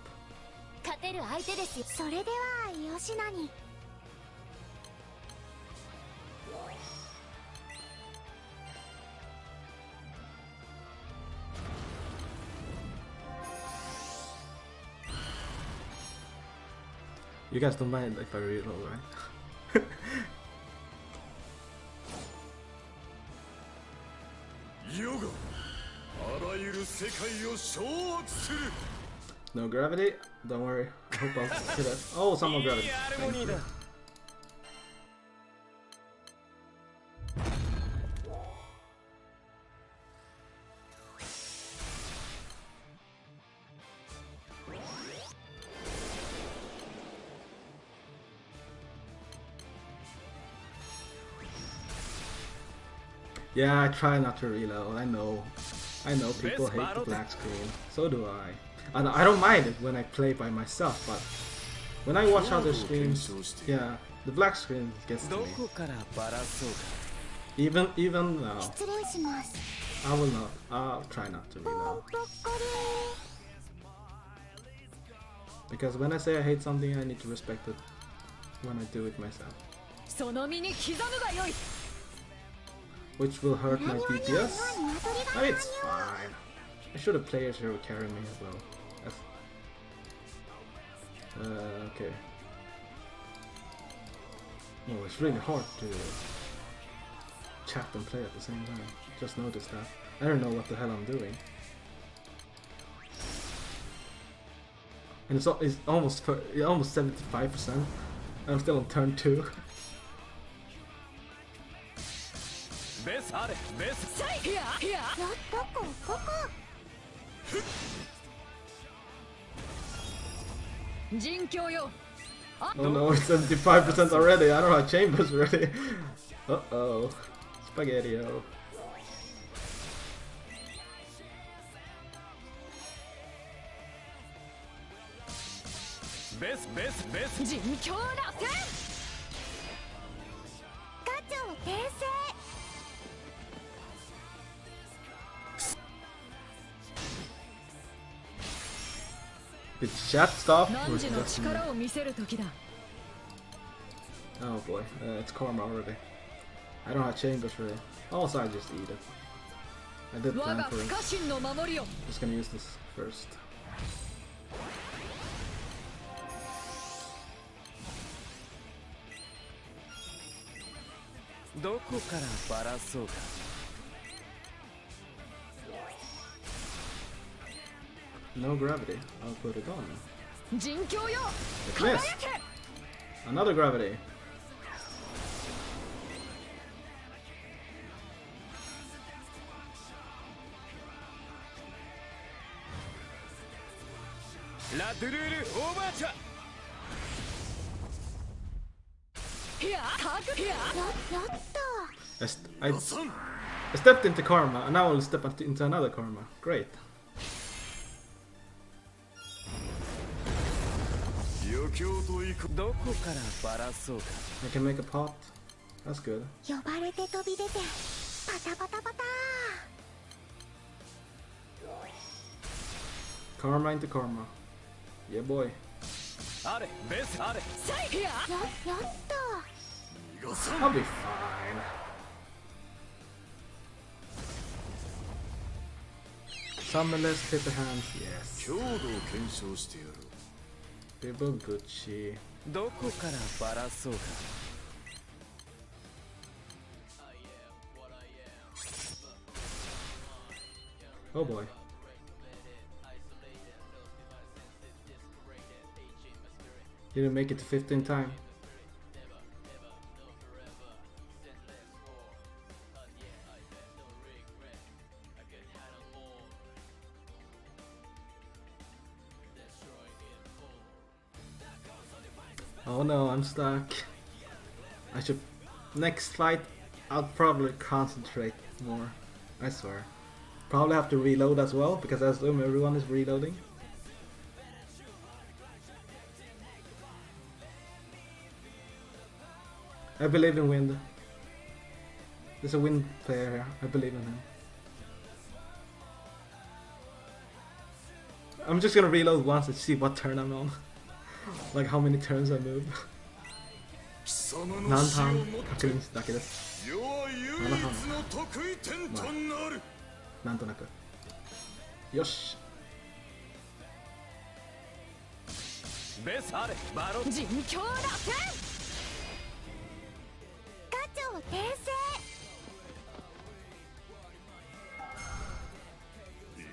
You guys don't mind if I reload, right? No gravity? Don't worry. I hope I'll hit it. Oh, some more gravity. Thank you. Yeah, I try not to reload. I know people hate the black screen. So do I. And I don't mind it when I play by myself, but when I watch other streams, yeah, the black screen gets to me. Even now, I will not. I'll try not to reload. Because when I say I hate something, I need to respect it when I do it myself. Which will hurt my DPS. But it's fine. I should have players here who carry me as well. Okay. Oh, it's really hard to chat and play at the same time. Just noticed that. I don't know what the hell I'm doing. And it's almost 75%. I'm still on turn 2. Oh no, it's 75% already. I don't have chambers ready. Uh-oh. Spaghetti-o. Did chat stop? Or is it just me? Oh boy, it's karma already. I don't have chambers ready. Also, I just eat it. I did plan for it. Just gonna use this first. No gravity. I'll put it on. It missed! Another gravity. I stepped into karma, and now I'll step into another karma. Great. I can make a pot. That's good. Karma into karma. Yeah, boy. I'll be fine. Summonless paper hands, yes. People Gucci. Oh boy. Didn't make it to 15 time. Oh no, I'm stuck. I should... Next fight, I'll probably concentrate more. I swear. Probably have to reload as well, because I assume everyone is reloading. I believe in Wind. There's a Wind player here. I believe in him. I'm just gonna reload once and see what turn I'm on. Like how many turns I move. 何ターン確認だけです。7ターン。まあ、なんとなく。よし。ベスあれバロ人狂だけガチョウ転生。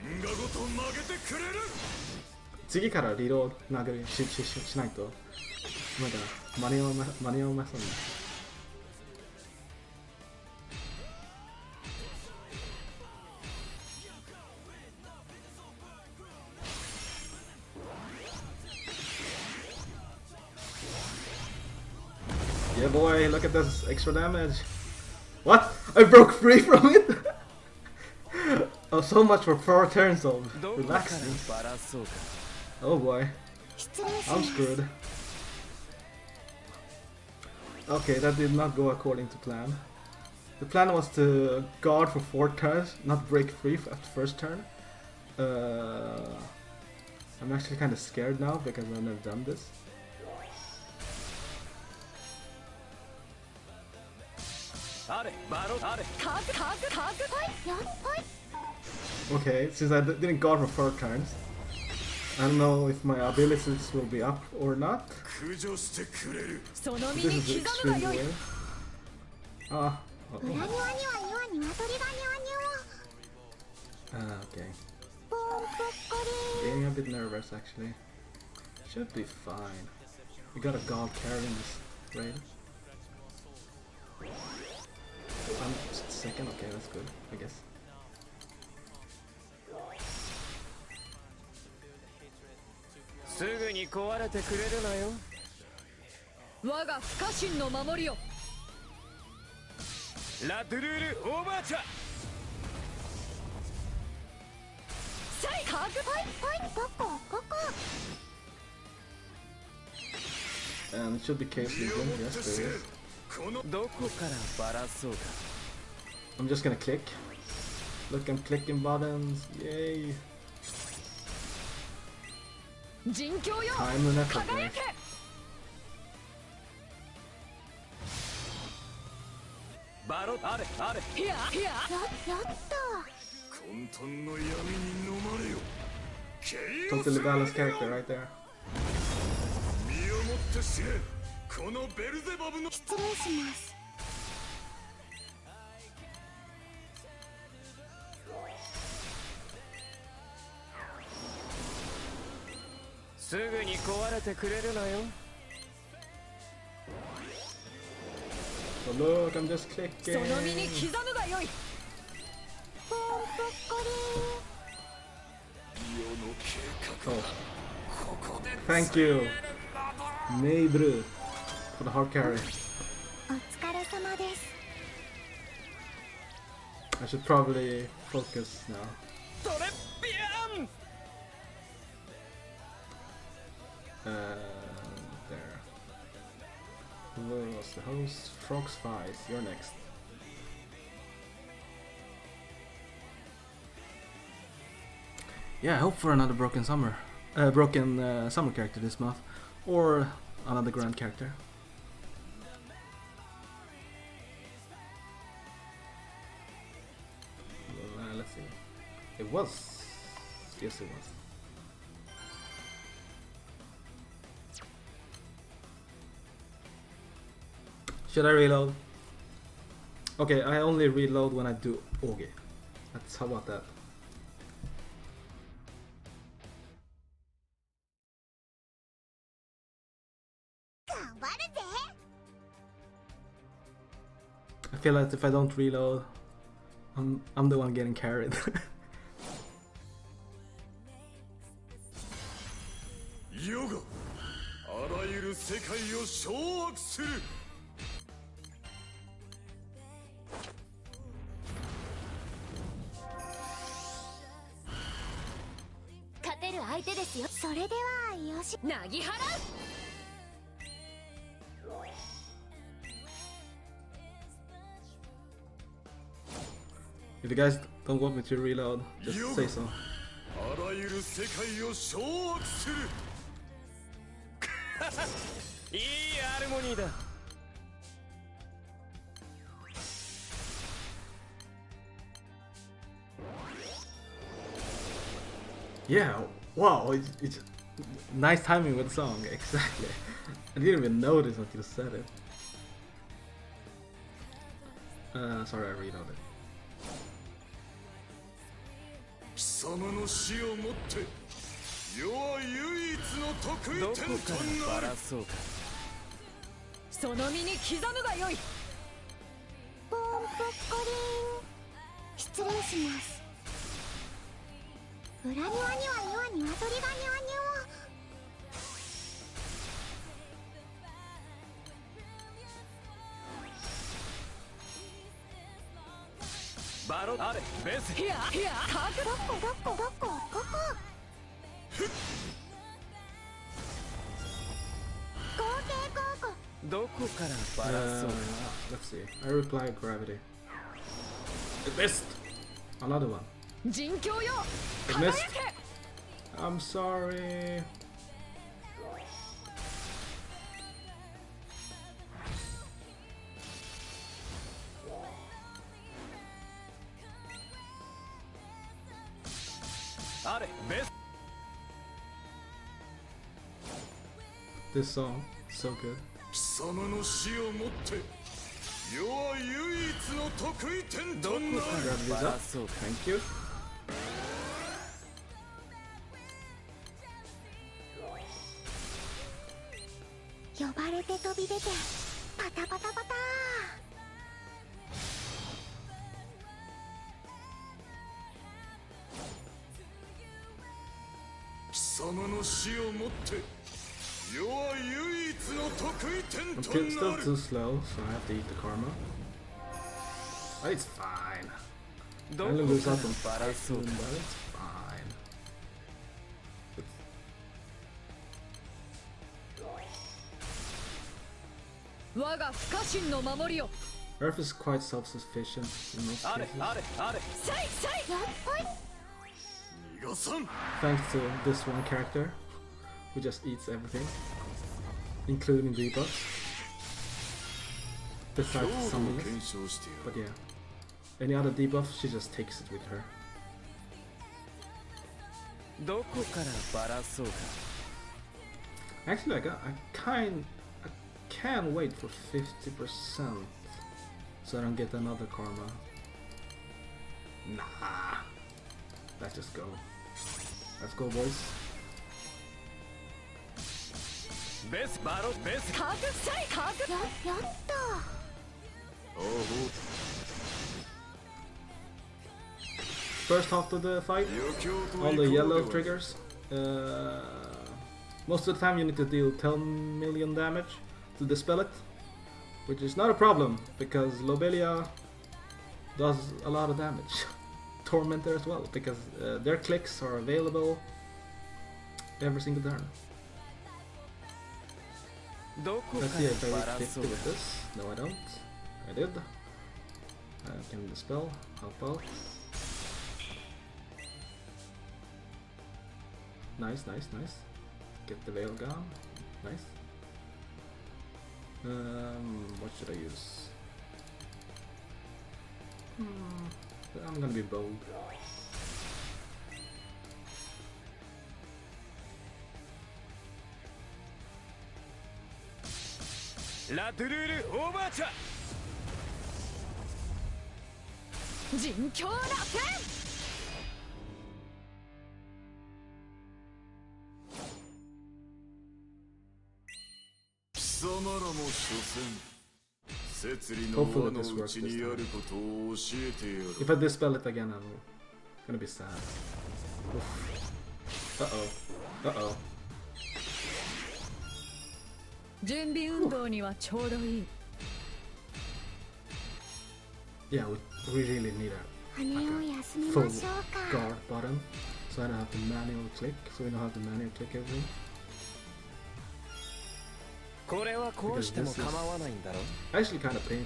因果ごと曲げてくれる。次からリロード投げしないとまだ間に合いませんね。Yeah boy, look at this extra damage. What? I broke free from it? Oh, so much for 4 turns of relaxing. Oh boy, I'm screwed. Okay, that did not go according to plan. The plan was to guard for 4 turns, not break free at the first turn. I'm actually kind of scared now because I've never done this. Okay, since I didn't guard for 4 turns, I don't know if my abilities will be up or not. This is extremely weird. Ah, okay. Getting a bit nervous actually. Should be fine. We got a god carrying this raid. I'm second, okay, that's good, I guess. And it should be case legion, yes there is. I'm just gonna click. Look, I'm clicking buttons, yay! Time and effort, guys. Totally balanced character right there. 失礼します。すぐに壊れてくれるなよ。So look, I'm just clicking. その身に刻むがよい。ポンポッコリー。 Oh. Thank you, Maybrew, for the hard carry. お疲れ様です。 I should probably focus now. トレビアン。There. Who was the host? Frog Spies, you're next. Yeah, I hope for another broken summer character this month, or another grand character. Let's see. It was. Yes, it was. Should I reload? Okay, I only reload when I do Oge. How about that? I feel like if I don't reload, I'm the one getting carried. Yoga, あらゆる世界を掌握する。勝てる相手ですよ。それではよし。なぎ払う。 If you guys don't want me to reload, just say so. あらゆる世界を掌握する。いいハーモニーだ。Yeah, wow, it's Nice timing with the song, exactly. I didn't even notice until you said it. Sorry, I read on it. 貴様の死をもって世は唯一の得意点となる。その身に刻むがよい。ポンポッコリン。失礼します。裏庭には鶏がニワニワ。バロあれベース。いやどこここ。合計高校。どこからバラそうか。 Let's see. I reply gravity. It missed. Another one. 人狂よ。 It missed. I'm sorry. This song, so good. 貴様の死をもって世は唯一の得意点となる。 Gravity's up. Thank you. 呼ばれて飛び出てパタパタパタ。貴様の死をもって世は唯一の得意点 I'm と still なる。 too slow, so I have to eat the karma. But it's fine. I only lose out on 5 soon, but it's fine. It's... 我が不可侵の守りよ。 Earth is quite self-sufficient in most cases. 逃がさん。 Thanks to this one character, who just eats everything, including debuffs. Besides 強度 some を of 検 it. 証してやる。 But yeah, any other debuff, she just takes it with her. どこからバラそうか。 Actually, I can wait for 50%, so I don't get another karma. Nah, let's just go. Let's go, boys. ベースバロベース。覚醒覚。やった。おう First half of the fight, 余興と all the 行こう yellow では。 triggers. Most of the time you need to deal 10 million damage to dispel it, which is not a problem because Lobelia does a lot of damage. Tormentor as well, because their clicks are available every single turn. どこ Let's か see ら if I バ reach ラ 50 そうか。 with this. No, I don't. I did. I can dispel, help out. Nice. Get the veil gone. Nice. What should I use? I'm gonna be bold. ラトゥルールオーバーチャー。人狂楽天。貴様らも所詮摂理の輪のうちにあることを教えてやろう。 If I dispel it again, I'm gonna be sad. Uh-oh. 準備運動にはちょうどいい。 Yeah, we really need a 羽を休め full ましょうか。 guard button, so I don't have to manual click, so we don't have to manual click everything. これはこうしても構わないんだろ。 Actually, kind of painful.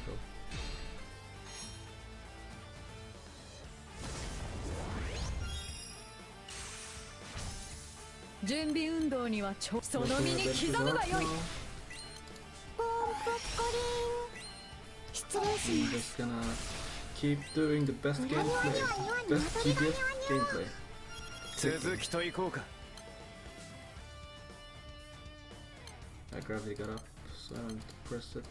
準備運動にはちょその身に Let's do 刻 a む bit が of よい。 now. ポンポッコリン。失礼し I'm ます。 just gonna keep doing the best gameplay, best GDF gameplay. 続きと行こうか。gravity got up, so I don't need to press it.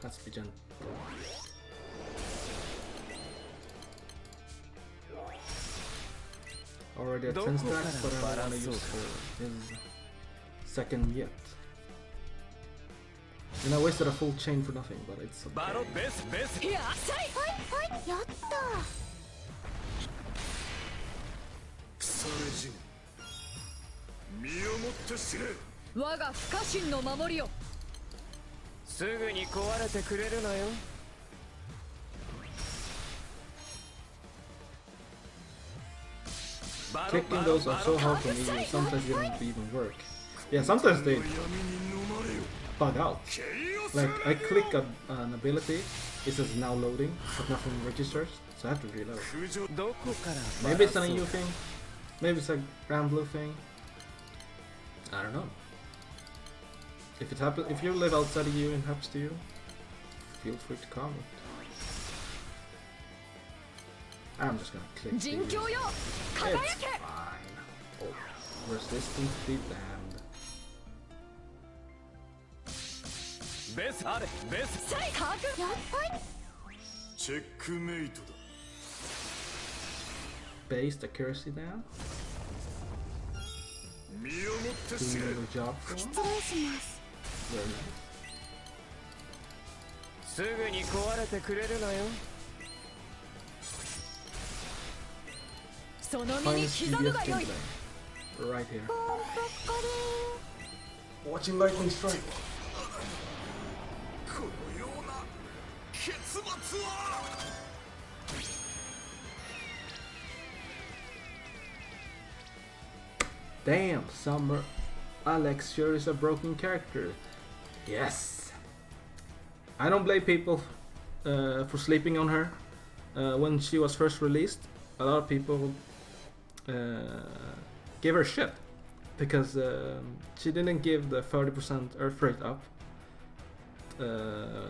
Let's be gentle. Already at 10 stacks, but I don't want to use his second yet. And I wasted a full chain for nothing, but it's okay. やっさいやった腐れ死ぬ身をもって知れ我が不可侵の守りをすぐに壊れてくれるのよ Kicking those are so hard for me, sometimes they don't even work. Yeah, sometimes they bug out. Like, I click an ability, it says now loading, but nothing registers, so I have to reload. どこから Maybe it's an EU thing, maybe it's a Grand Blue thing. I don't know. If it happens, if you live outside of EU and it happens to you, feel free to comment. I'm just gonna click these. 人狂よ It's 輝 fine. け Oh, resistance be damned. ベスあれベスさいかくやっぱりチェックメイトだ Based accuracy down. 身をもって知 Doing れ a good job for him. 失礼します Very nice. すぐに壊れてくれるのよ その身に Finest 刻む GBF がよい gameplay. Right here. ポンポッコリ Watching lightning strike. このような結末は Damn, Summer Alex sure is a broken character. Yes. I don't blame people for sleeping on her. When she was first released, a lot of people gave her shit because she didn't give the 30% earth rate up,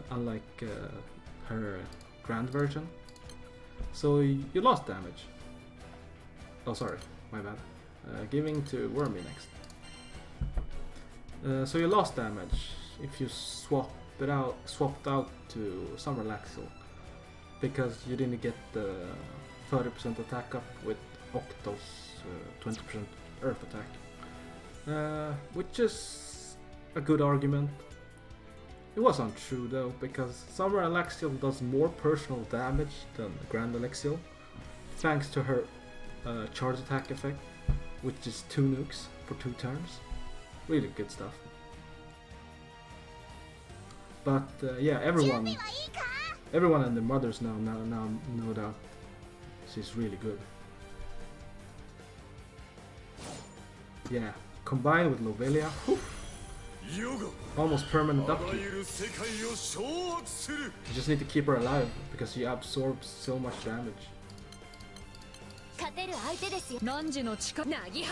unlike her grand version. So you lost damage. Oh, sorry, my bad. Giving to Wormy next. So you lost damage if you swapped out to Summer Laxel because you didn't get the 30% attack up with Octo's 20% earth attack, which is a good argument. It was untrue though, because Summer Alexiel does more personal damage than Grand Alexiel, thanks to her charge attack effect, which is 2 nukes for 2 turns. Really good stuff. But yeah, everyone and their mothers now know that she's really good. Yeah, combined with Lovelia, whew, ヨガ almost permanent あら upkeep. ゆる世界を掌握する You just need to keep her alive because she absorbs so much damage. 勝てる相手ですよ汝の力なぎ払う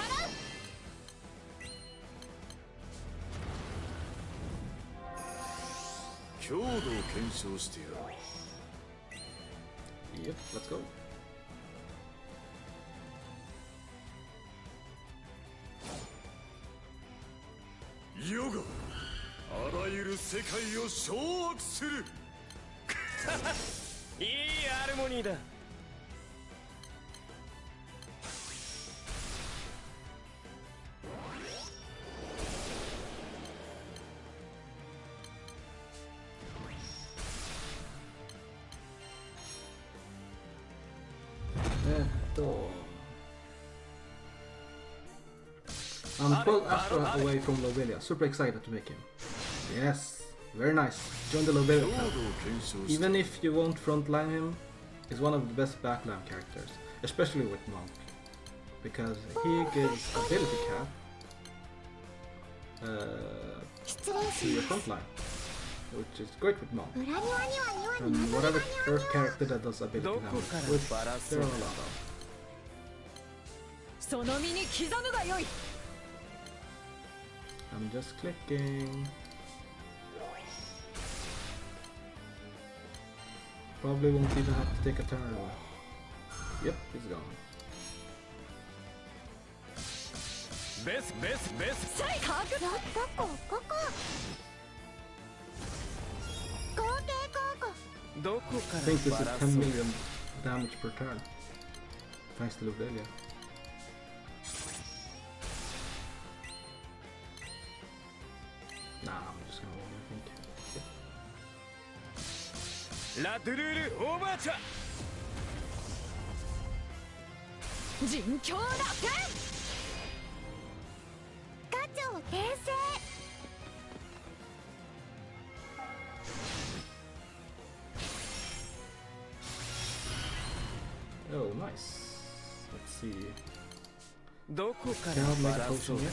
強度を検証してやる Yep, let's go. ヨガあらゆる世界を掌握するいいハーモニーだ I'm 12 Astra away from Lovelia. Super excited to make him. Yes, very nice. Join the Lovelia 強 club. 度を検証して Even if you won't frontline him, he's one of the best backline characters, especially with Monk, because he gives ability cap 失礼 to し your ま frontline, which is great with Monk. す裏庭には庭に And 謎 whatever が Earth character that does ability どこ damage, から which バラす there are a lot of. その身に刻むがよい I'm just clicking. Probably won't even have to take a turn. Yep, it's gone. ベスベスベスさいかくやっこここ合計効果どこか I think this ら is バラ 10 そう million damage per turn. Thanks to Lovelia. Nah, I'm just gonna win, I think. ラドゥルールオーバーチャー人狂だ天ガチョウ転生 Oh, nice. Let's see. どこか Cannot ら make バ a ラそう potion yet.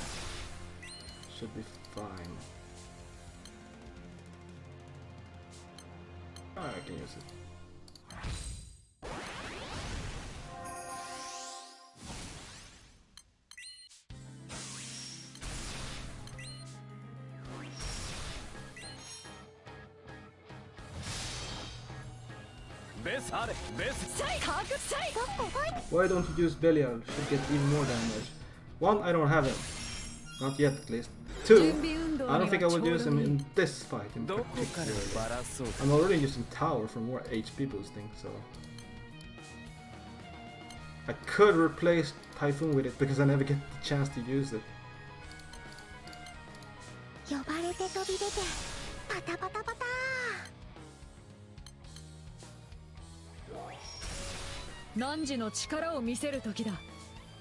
Should be fine. I can use it. Best are best. さいかくさい Why don't you use Belial? Should get even more damage. One, I don't have him. Not yet, at least. 準 Two, 備運動 I に don't は think ち I ょう will ど use him いい in this fight in どこから particular. バラそうか I'm already using Tower for more HP boosting, so... I could replace Typhoon with it because I never get the chance to use it. 呼ばれて飛び出てパタパタパタ汝の力を見せる時だ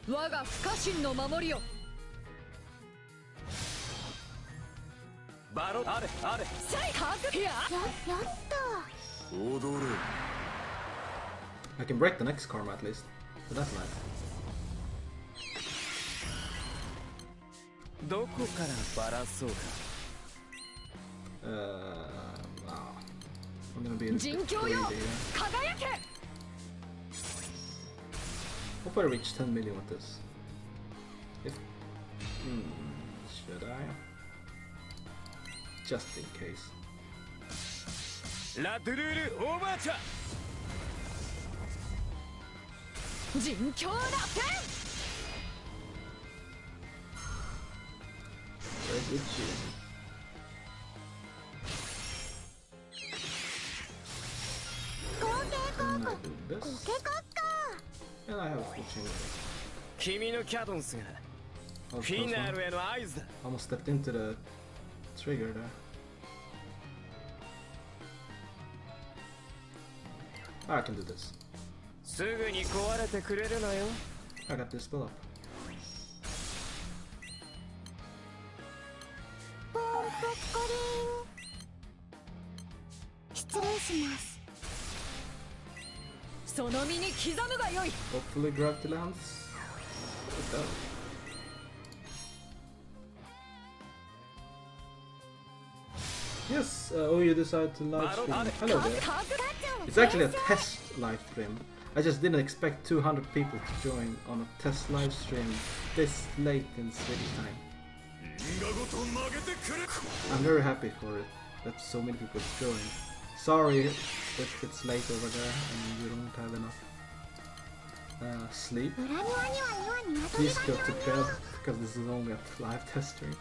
我が不可侵の守りよバロあれあれさいかくややった踊れ I can break the next karma at least, so that's nice. どこからバラそうか Wow. I'm gonna be in 人狂よ here. 輝け Hope I reach 10 million with this. If... should I? Just in case. ラドゥルールオーバーチャー人狂だ天 Very good shield. 合計 And 効 I 果 do 合 this. 計効果 And I have a full chain. 君のキャドンスが Oh, フ close ィナ one. ルへの合図だ Almost stepped into the trigger there. I can do this. すぐに壊れてくれるのよ I got this spell up. ポンポッコリン失礼します その身に刻むがよい Hopefully gravity lands. It does. Yes, oh, you decided to live stream. Hello か there. かく It's actually a test live stream. I just didn't expect 200 people to join on a test live stream this late in Swedish time. 因果ごと曲げてくれ I'm very happy for it that so many people joined. Sorry if it's late over there and you don't have enough sleep. 裏庭には今ニワトリ Please が go いる to bed because this is only a live test stream.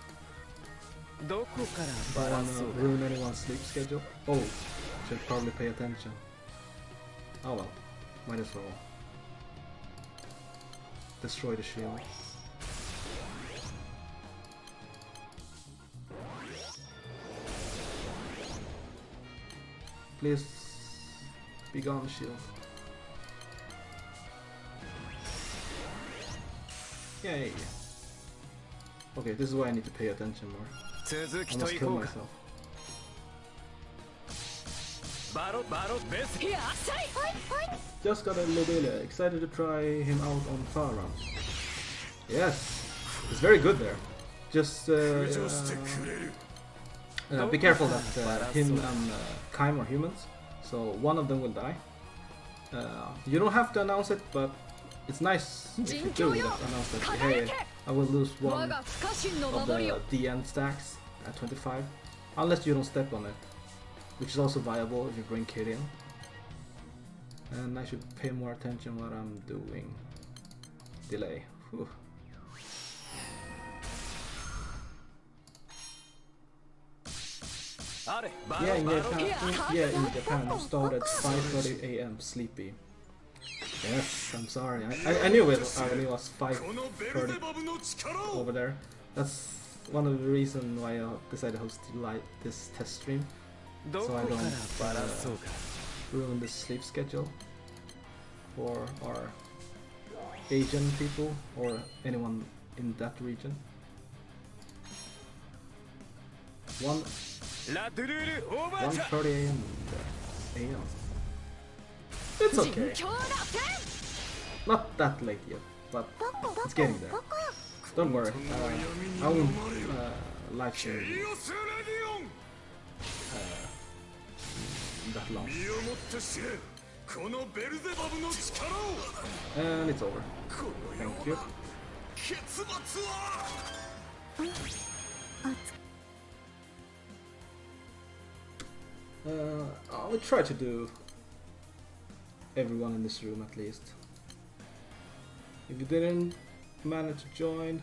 どこからバ Don't ラ wanna そう ruin anyone's sleep schedule. Oh, should probably pay attention. Oh well, might as well destroy the shield. Please be gone, shield. Yay! Okay, this is why I need to pay attention more. 続き I と must い kill こうか myself. バロベスやさい Just got a Lobelia, excited to try him out on far rounds. Yes, it's very good there. Just 浮上してくれる be careful that him and Kaim are humans, so one of them will die. You don't have to announce it, but it's nice if you do announce that, hey, I will lose 我 one が不可侵の of 守りよ the DN stacks at 25, unless you don't step on it, which is also viable if you bring Kid in. And I should pay more attention what I'm doing. Delay. Whew. Yeah, in Japan you start at 5:30 a.m. sleepy. Yes, I'm sorry. I knew it was 5:30 over there. That's one of the reasons why I decided to host this test stream. So I don't ruin the sleep schedule for our Asian people or anyone in that region. 1:30 a.m. It's okay. Not that late yet, but it's getting there. Don't worry. I won't live stream that long. And it's over. Thank you. I will try to do everyone in this room at least. If you didn't manage to join,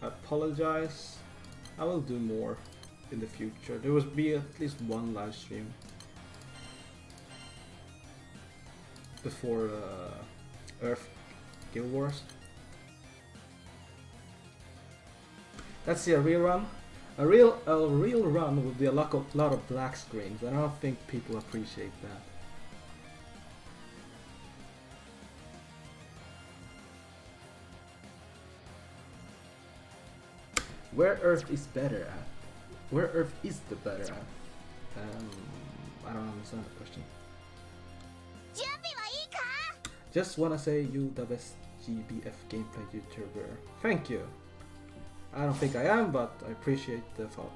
I apologize. I will do more in the future. There will be at least one live stream before Earth Guild Wars. Let's see a rerun. A real run would be a lot of black screens, and I don't think people appreciate that. Where Earth is better at? Where Earth is the better at? I don't understand the question. Just wanna say you the best GBF gameplay YouTuber. Thank you. I don't think I am, but I appreciate the thought.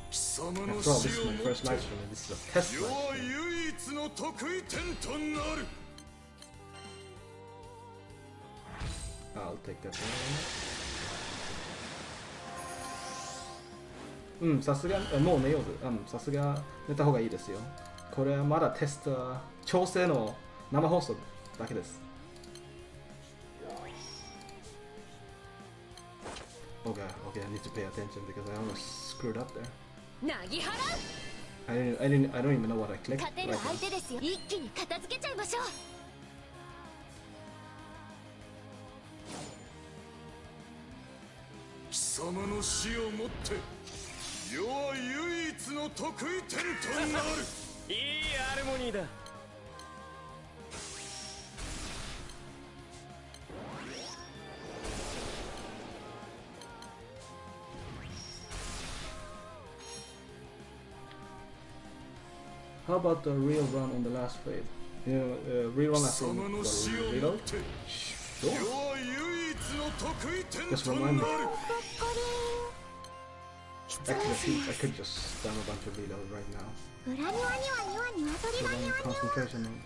After all, this is my first live stream and this is a test live stream. I'll take that one. さすがもう寝ようぜ。さすが寝た方がいいですよ。これはまだテスト調整の生放送だけです。Okay, I need to pay attention because I almost screwed up there. I don't even know what I clicked. Right now. How about the real run on the last raid? You know, rerun as in reload? Sure. Just remind me. Actually, I could just spam a bunch of reload right now. Concentration mode.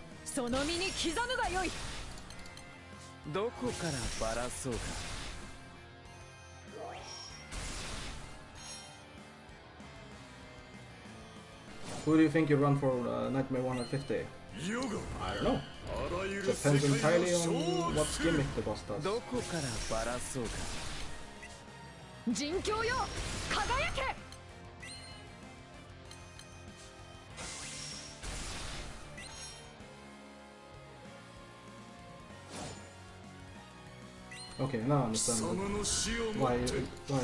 Who do you think you run for Nightmare 150? I don't know. Depends entirely on what gimmick the boss does. Okay, now I understand why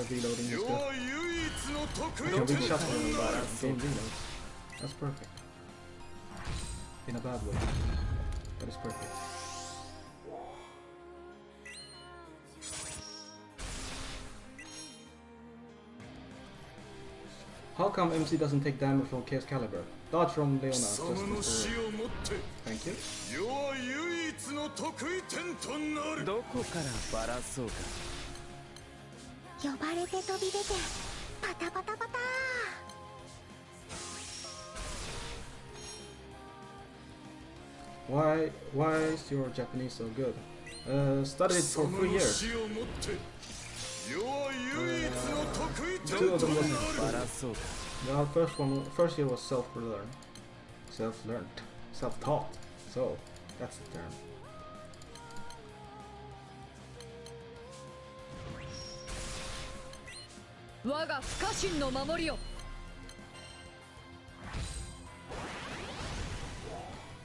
reloading is good. I can reach up and game reloads. That's perfect. In a bad way. That is perfect. How come MC doesn't take damage from Chaos Caliber? Dodge from Leona. Thank you. Why is your Japanese so good? Studied for 3 years. 2 of them wasn't. The first year was self-learned. self-taught. So that's the term.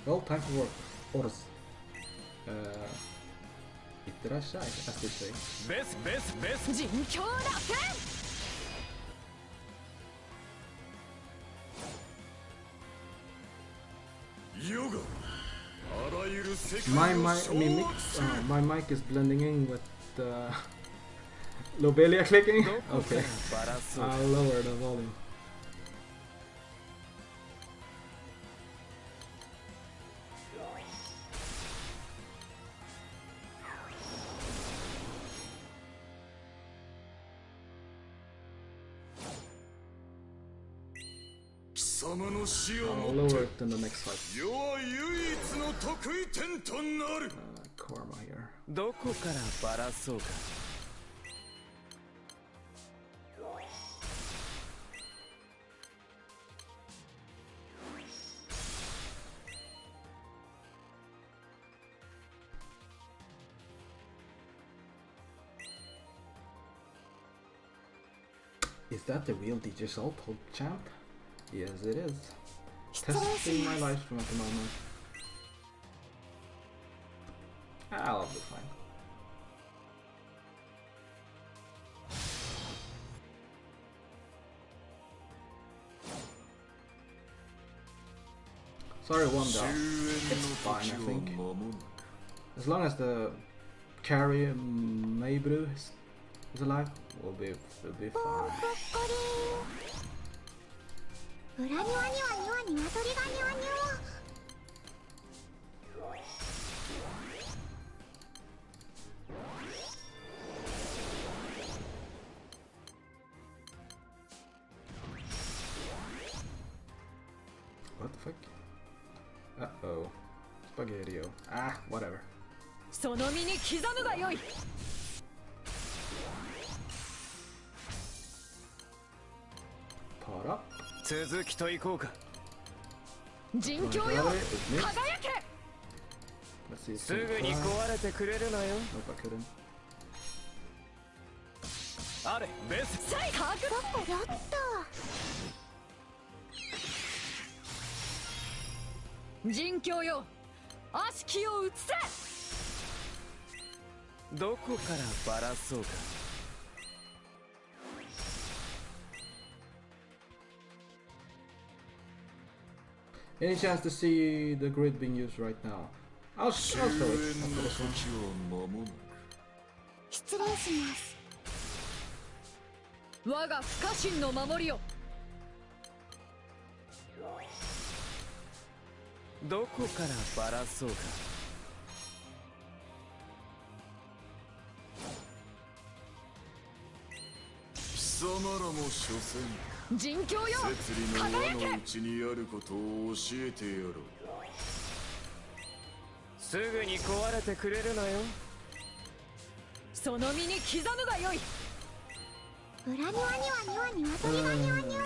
Well, time for work. Orders. Itterashai, as they say. My mic is blending in with Lobelia clicking. Okay, I'll lower the volume. I'll lower it in the next fight. Karma here. Is that the real DJ Salt champ? Yes, it is. Testing my live stream at the moment. I'll be fine. Sorry, one down. It's fine, I think. As long as the carry Maybrew is alive, we'll be fine. What the fuck? Uh-oh. Spaghetti-o. Ah, whatever. Pot up. Let's see. Nope, I couldn't. Any chance to see the grid being used right now? I'll show it after this one. 失礼します。我が不可侵の守りよ。どこからバラそうか。貴様らも所詮人狂よ。摂理の輪の内にあることを教えてやろう。すぐに壊れてくれるなよ。その身に刻むがよい。裏庭には鶏がニワニワ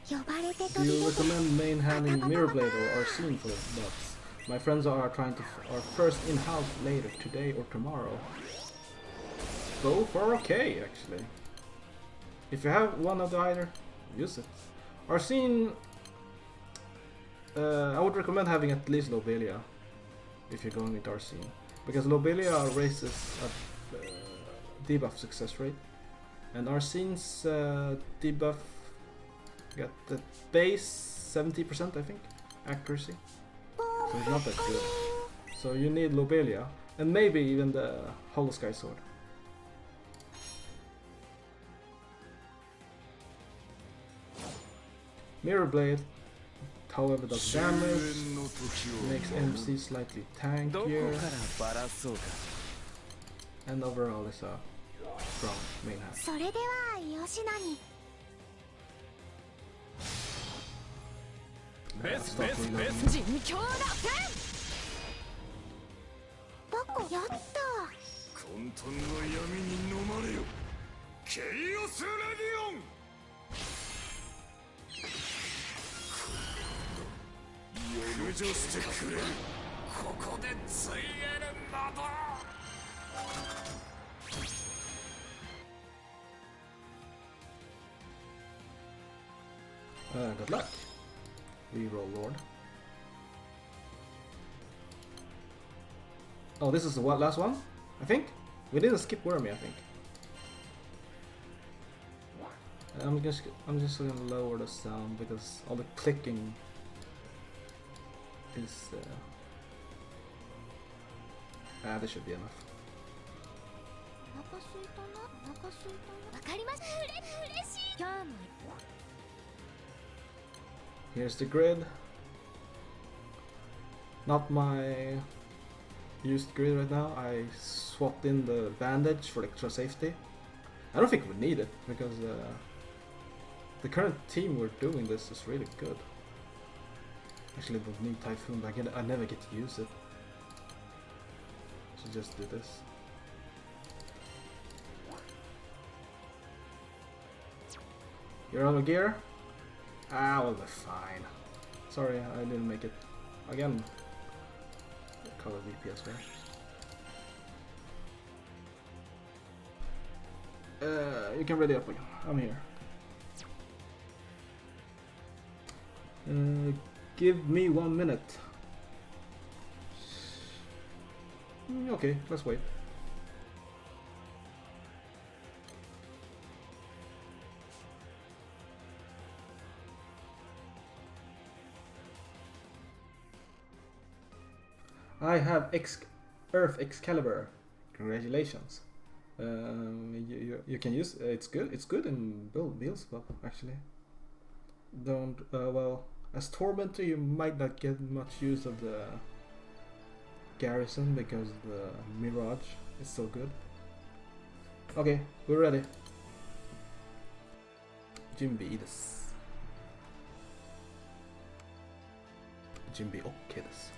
呼ばれて Do you recommend main handing Mirrorblade or Arsene for the buffs? My friends are trying to are first in-house later, today or tomorrow. Go for okay, actually. If you have one of the either, use it. Arsene, I would recommend having at least Lobelia if you're going with Arsene, because Lobelia raises a debuff success rate, and Arsene's debuff got the base 70%, I think, accuracy. So it's not that good. So you need Lobelia, and maybe even the Hollow Sky Sword. Mirrorblade, however, does damage, makes MC slightly tankier, and overall is a strong main hand. それではよしなに。人狂だ。バコやった。混沌の闇に飲まれよ。ケイオスレディオン。夜助してくれる。ここでついえるのだ。Good luck. Reroll Lord. Oh, this is the last one? I think? We didn't skip Wormy, I think. I'm just gonna lower the sound because all the clicking is this should be enough. Here's the grid. Not my used grid right now. I swapped in the bandage for extra safety. I don't think we need it because the current team we're doing this is really good. Actually, the new Typhoon back in, I never get to use it. So just do this. You're out of gear? Ah, well, they're fine. Sorry, I didn't make it. Again, cover DPS there. You can ready up again. I'm here. Give me 1 minute. Okay, let's wait. I have Earth Excalibur. Congratulations. You can use it's good in Beelzebub actually. Don't well, as Tormentor you might not get much use of the Garrison because the Mirage is so good. Okay, we're ready. Jinbiです。Jinbi OKです。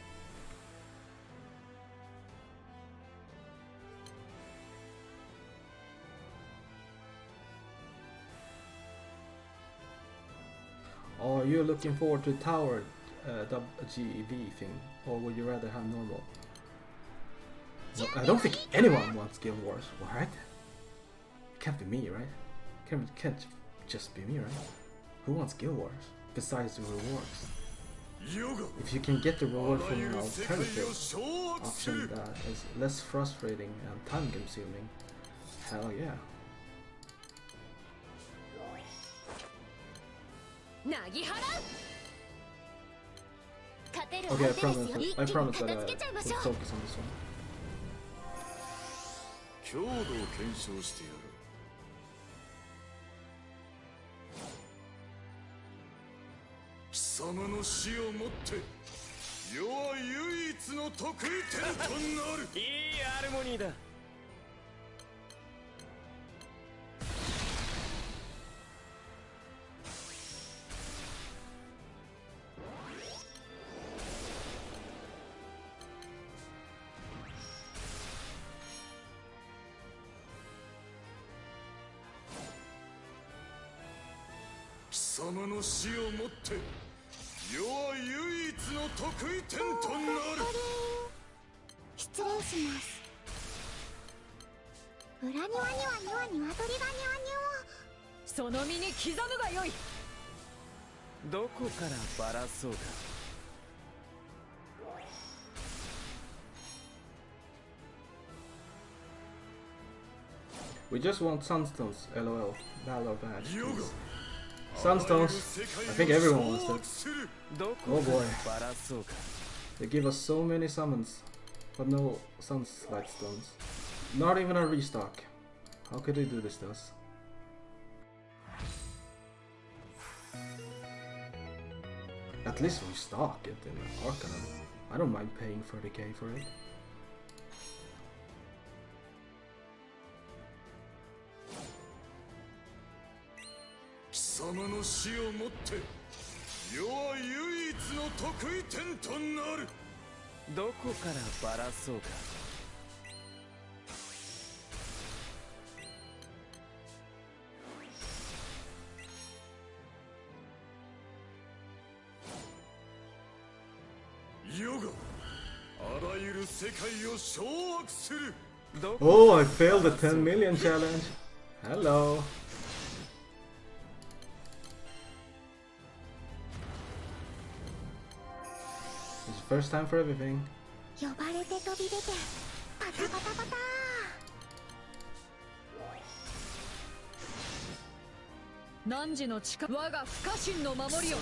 Are you looking forward to Tower GV thing, or would you rather have normal? No, I don't think anyone wants Guild Wars, right? It can't be me, right? Can't just be me, right? Who wants Guild Wars besides the rewards? If you can get the reward from an alternative option that is less frustrating and time consuming, hell yeah. Okay, I promise that I will focus on this one. 強度を検証してやる。貴様の死をもって世は唯一の得意点となる。いいハーモニーだ。貴様の死をもって世は唯一の得意点となる。失礼します。裏庭には鶏がニワニワ。その身に刻むがよい。どこからバラそうか。We just want Sunstones, lol. Valor badge. Sunstones. I think everyone wants that. Oh boy. They give us so many summons, but no Sunlight Stones. Not even a restock. How could they do this to us? At least restock it in Arcanum. I don't mind paying 30k for it.貴様の死をもって世は唯一の得意点となる。どこからバラそうか。世があらゆる世界を掌握する。 Oh, I failed the 10 million challenge. Hello. It's the first time for everything. 呼ばれて飛び出てパタパタパタ。汝の力、我が不可侵の守りよ。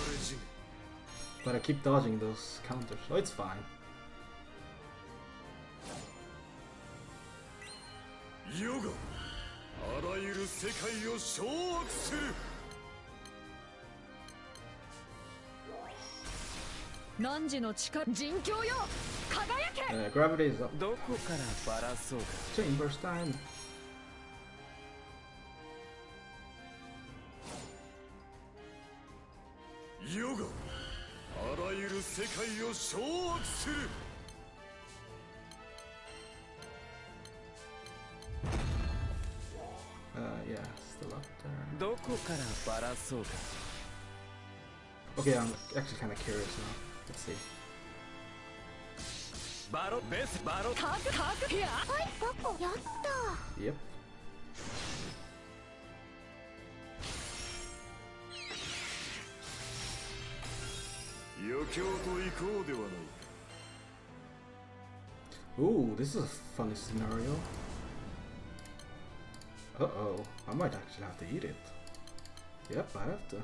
But I keep dodging those counters, so it's fine. 世があらゆる世界を掌握する。 汝の力、人狂よ、輝け。 Gravity is up. どこからバラそうか。 Chambers time. 世があらゆる世界を掌握する。 Yeah, still up there. どこからバラそうか。 Okay, I'm actually kind of curious now. Let's see. バロベスバロ。タグタグ、いや。はい、ポコやった。 Yep. 余興と行こうではないか。 Ooh, this is a funny scenario. Uh-oh, I might actually have to eat it. Yep, I have to.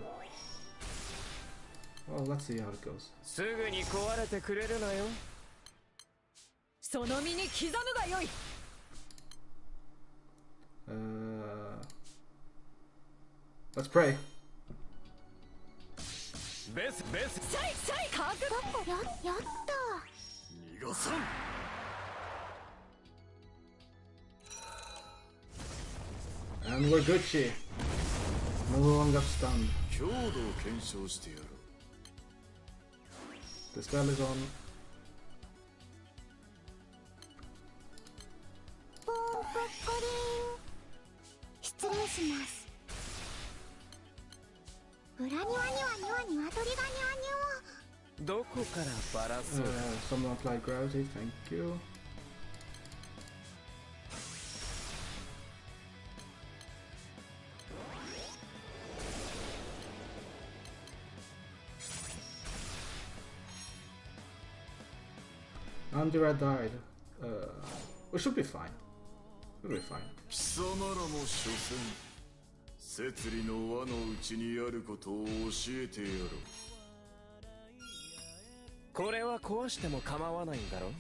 Well, let's see how it goes. すぐに壊れてくれるなよ。その身に刻むがよい。 Let's pray. ベスベス。さいさい、タグ。ポコやった。逃がさん。 And we're Gucci. No one got stunned. 強度を検証してやろう。 The spell is on. ポンポッコリン。失礼します。裏庭には鶏がニワニワ。どこからバラそうか。 Someone applied gravity, thank you. Andira died. We should be fine. We'll be fine. 貴様らも所詮摂理の輪の内にあることを教えてやろう。 これは壊しても構わないんだろ。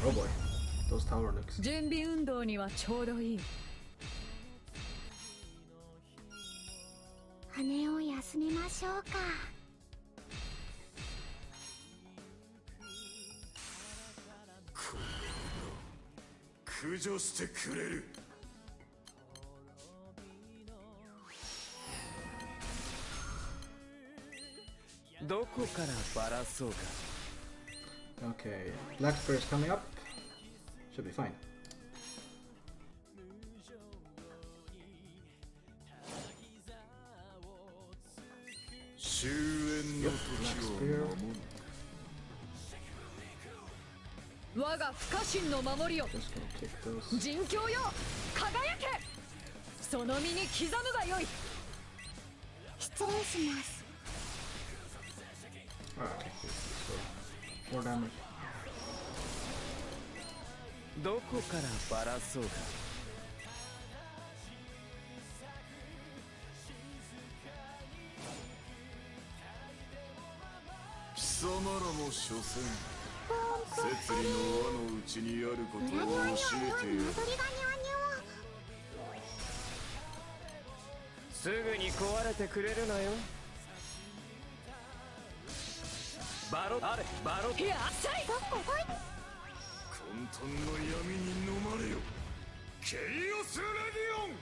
Oh boy, those tower looks. 準備運動にはちょうどいい。 羽を休めましょうか。 駆除してくれる。 どこからバラそうか。 Okay, Black Spear is coming up. Should be fine. 終焉の時を守る。 我が不可侵の守りよ。 Just gonna kick those. 人狂よ、輝け。その身に刻むがよい。 失礼します。 Alright, so 4 damage. どこからバラそうか。 貴様らも所詮摂理の輪の内にあることを教えてやる。鶏がニワニワ。すぐに壊れてくれるなよ。バロあれバロ。いや、さい。ポコはい。混沌の闇に飲まれよ。ケイオスレディオン。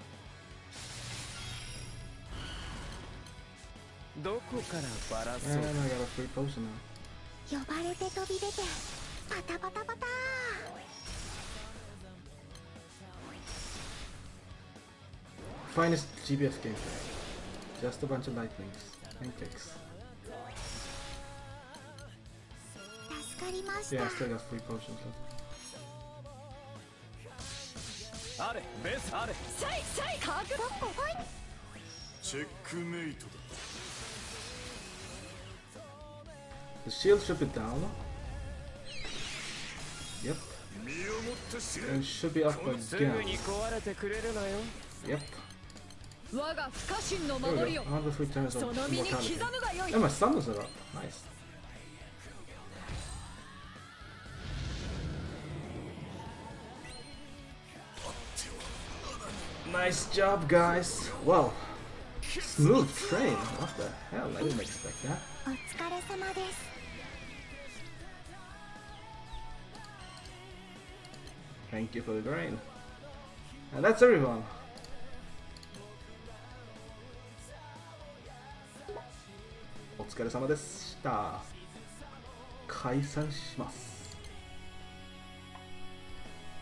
どこからバラそう And か。 I got a free potion now. 呼ばれて飛び出てパタパタパタ。 Finest GBF gameplay. Just a bunch of lightnings. Pancakes. 助かりました。 Yeah, I still got 3 potions left. あれベースあれせいせいかくどこほい。チェックメイトだ。 The shield should be down. Yep. 身をもって知れ。 And it should be up すぐに again. 壊れてくれるのよ Yep. 我が不可侵の There 守 we り go. よ Another 3 turns そ of の身に刻 immortality. むがよい And my summons are up. Nice. Nice job, guys. Wow. Smooth train. What the hell? I didn't expect that. お疲れ様です。 Thank you for the grain. And that's everyone. お疲れ様でした。解散します。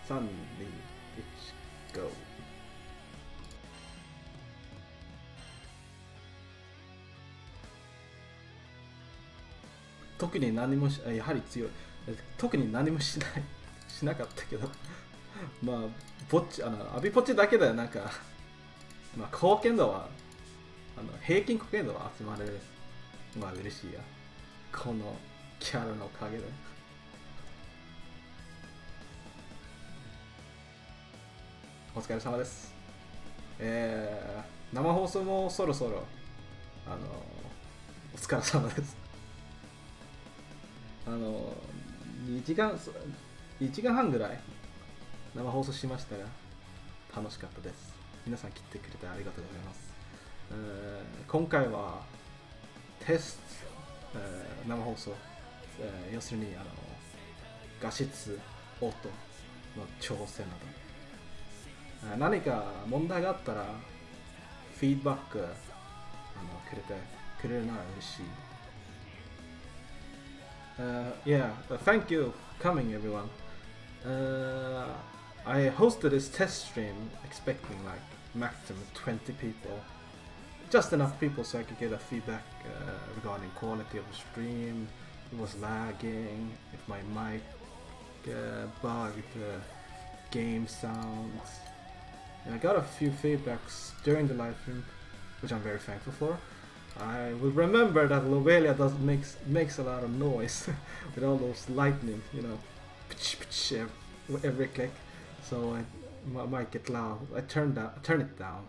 3、2、1、GO。特に何もやはり強い。特に何もしなかったけど、まあアビポチだけでなんか、まあ貢献度は平均貢献度は集まる。まあ嬉しいや。このキャラのおかげで。お疲れ様です。生放送もそろそろお疲れ様です。2時間半ぐらい生放送しましたが楽しかったです。皆さん来てくれてありがとうございます。今回はテスト、生放送、要するに画質、音の調整など、何か問題があったらフィードバックくれるなら嬉しい。Yeah, thank you for coming, everyone. I hosted this test stream expecting like maximum 20 people, just enough people so I could get a feedback regarding quality of the stream. It was lagging, if my mic bugged, game sounds. And I got a few feedbacks during the live stream, which I'm very thankful for. I will remember that Lobelia makes a lot of noise with all those lightning, you know, every click. So I might get loud. I turn it down.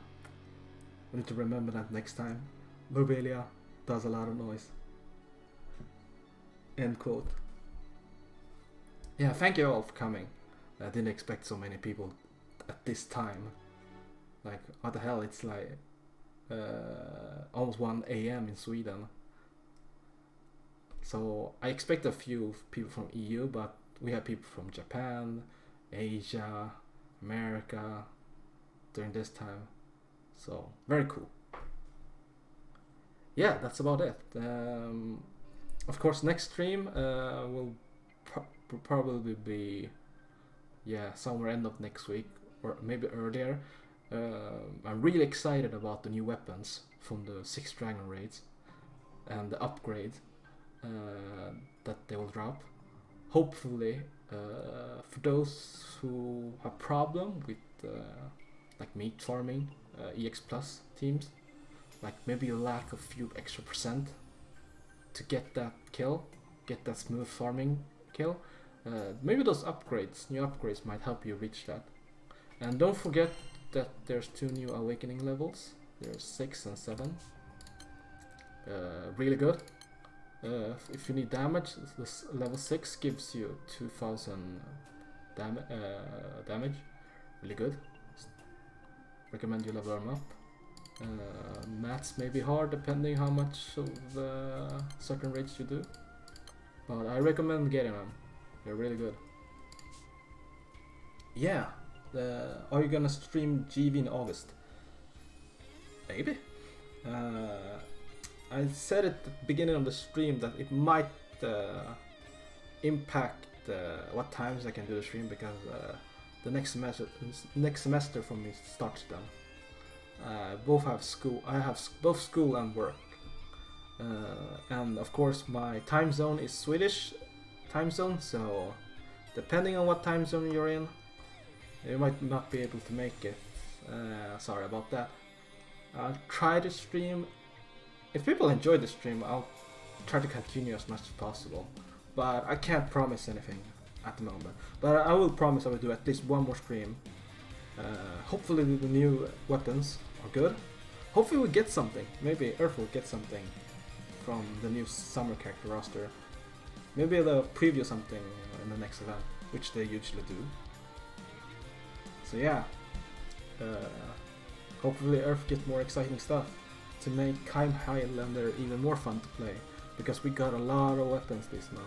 I need to remember that next time. Lobelia does a lot of noise. End quote. Yeah, thank you all for coming. I didn't expect so many people at this time. Like, what the hell? It's like almost 1 a.m. in Sweden. So I expect a few people from EU, but we have people from Japan, Asia, America during this time. So very cool. Yeah, that's about it. Of course, next stream will probably be somewhere end of next week or maybe earlier. I'm really excited about the new weapons from the 6 Dragon Raids and the upgrade that they will drop. Hopefully, for those who have problem with like meat farming, EX Plus teams, like maybe you lack a few extra % to get that kill, get that smooth farming kill, maybe those upgrades, new upgrades might help you reach that. And don't forget that there's 2 new awakening levels. There's 6 and 7. Really good. If you need damage, this level 6 gives you 2000 damage. Really good. Recommend you level them up. Mats may be hard depending how much of certain raids you do, but I recommend getting them. They're really good. Yeah. Are you gonna stream GV in August? Maybe. I said at the beginning of the stream that it might impact what times I can do the stream because the next semester for me starts then. both have school. I have both school and work, and of course my time zone is Swedish time zone. So depending on what time zone you're in, you might not be able to make it. Sorry about that. I'll try to stream. If people enjoy the stream, I'll try to continue as much as possible. But I can't promise anything at the moment. But I will promise I will do at least one more stream. Hopefully the new weapons are good. Hopefully we get something. Maybe Earth will get something from the new summer character roster. Maybe they'll preview something in the next event, which they usually do. So yeah. Hopefully Earth gets more exciting stuff to make Kaim Highlander even more fun to play, because we got a lot of weapons this month.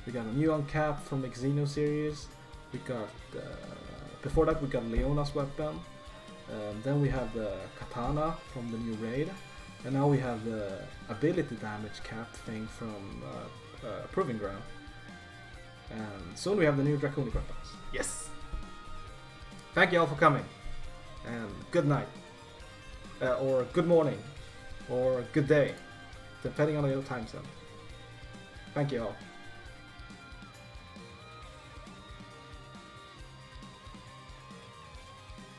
We got a new uncap from the Xeno series, we got, before that we got Leona's weapon, then we have the katana from the new raid, and now we have the ability damage cap thing from Proving Ground. And soon we have the new draconic weapons. Yes! Thank you all for coming, and good night. Or good morning, or good day, depending on your time zone. Thank you all.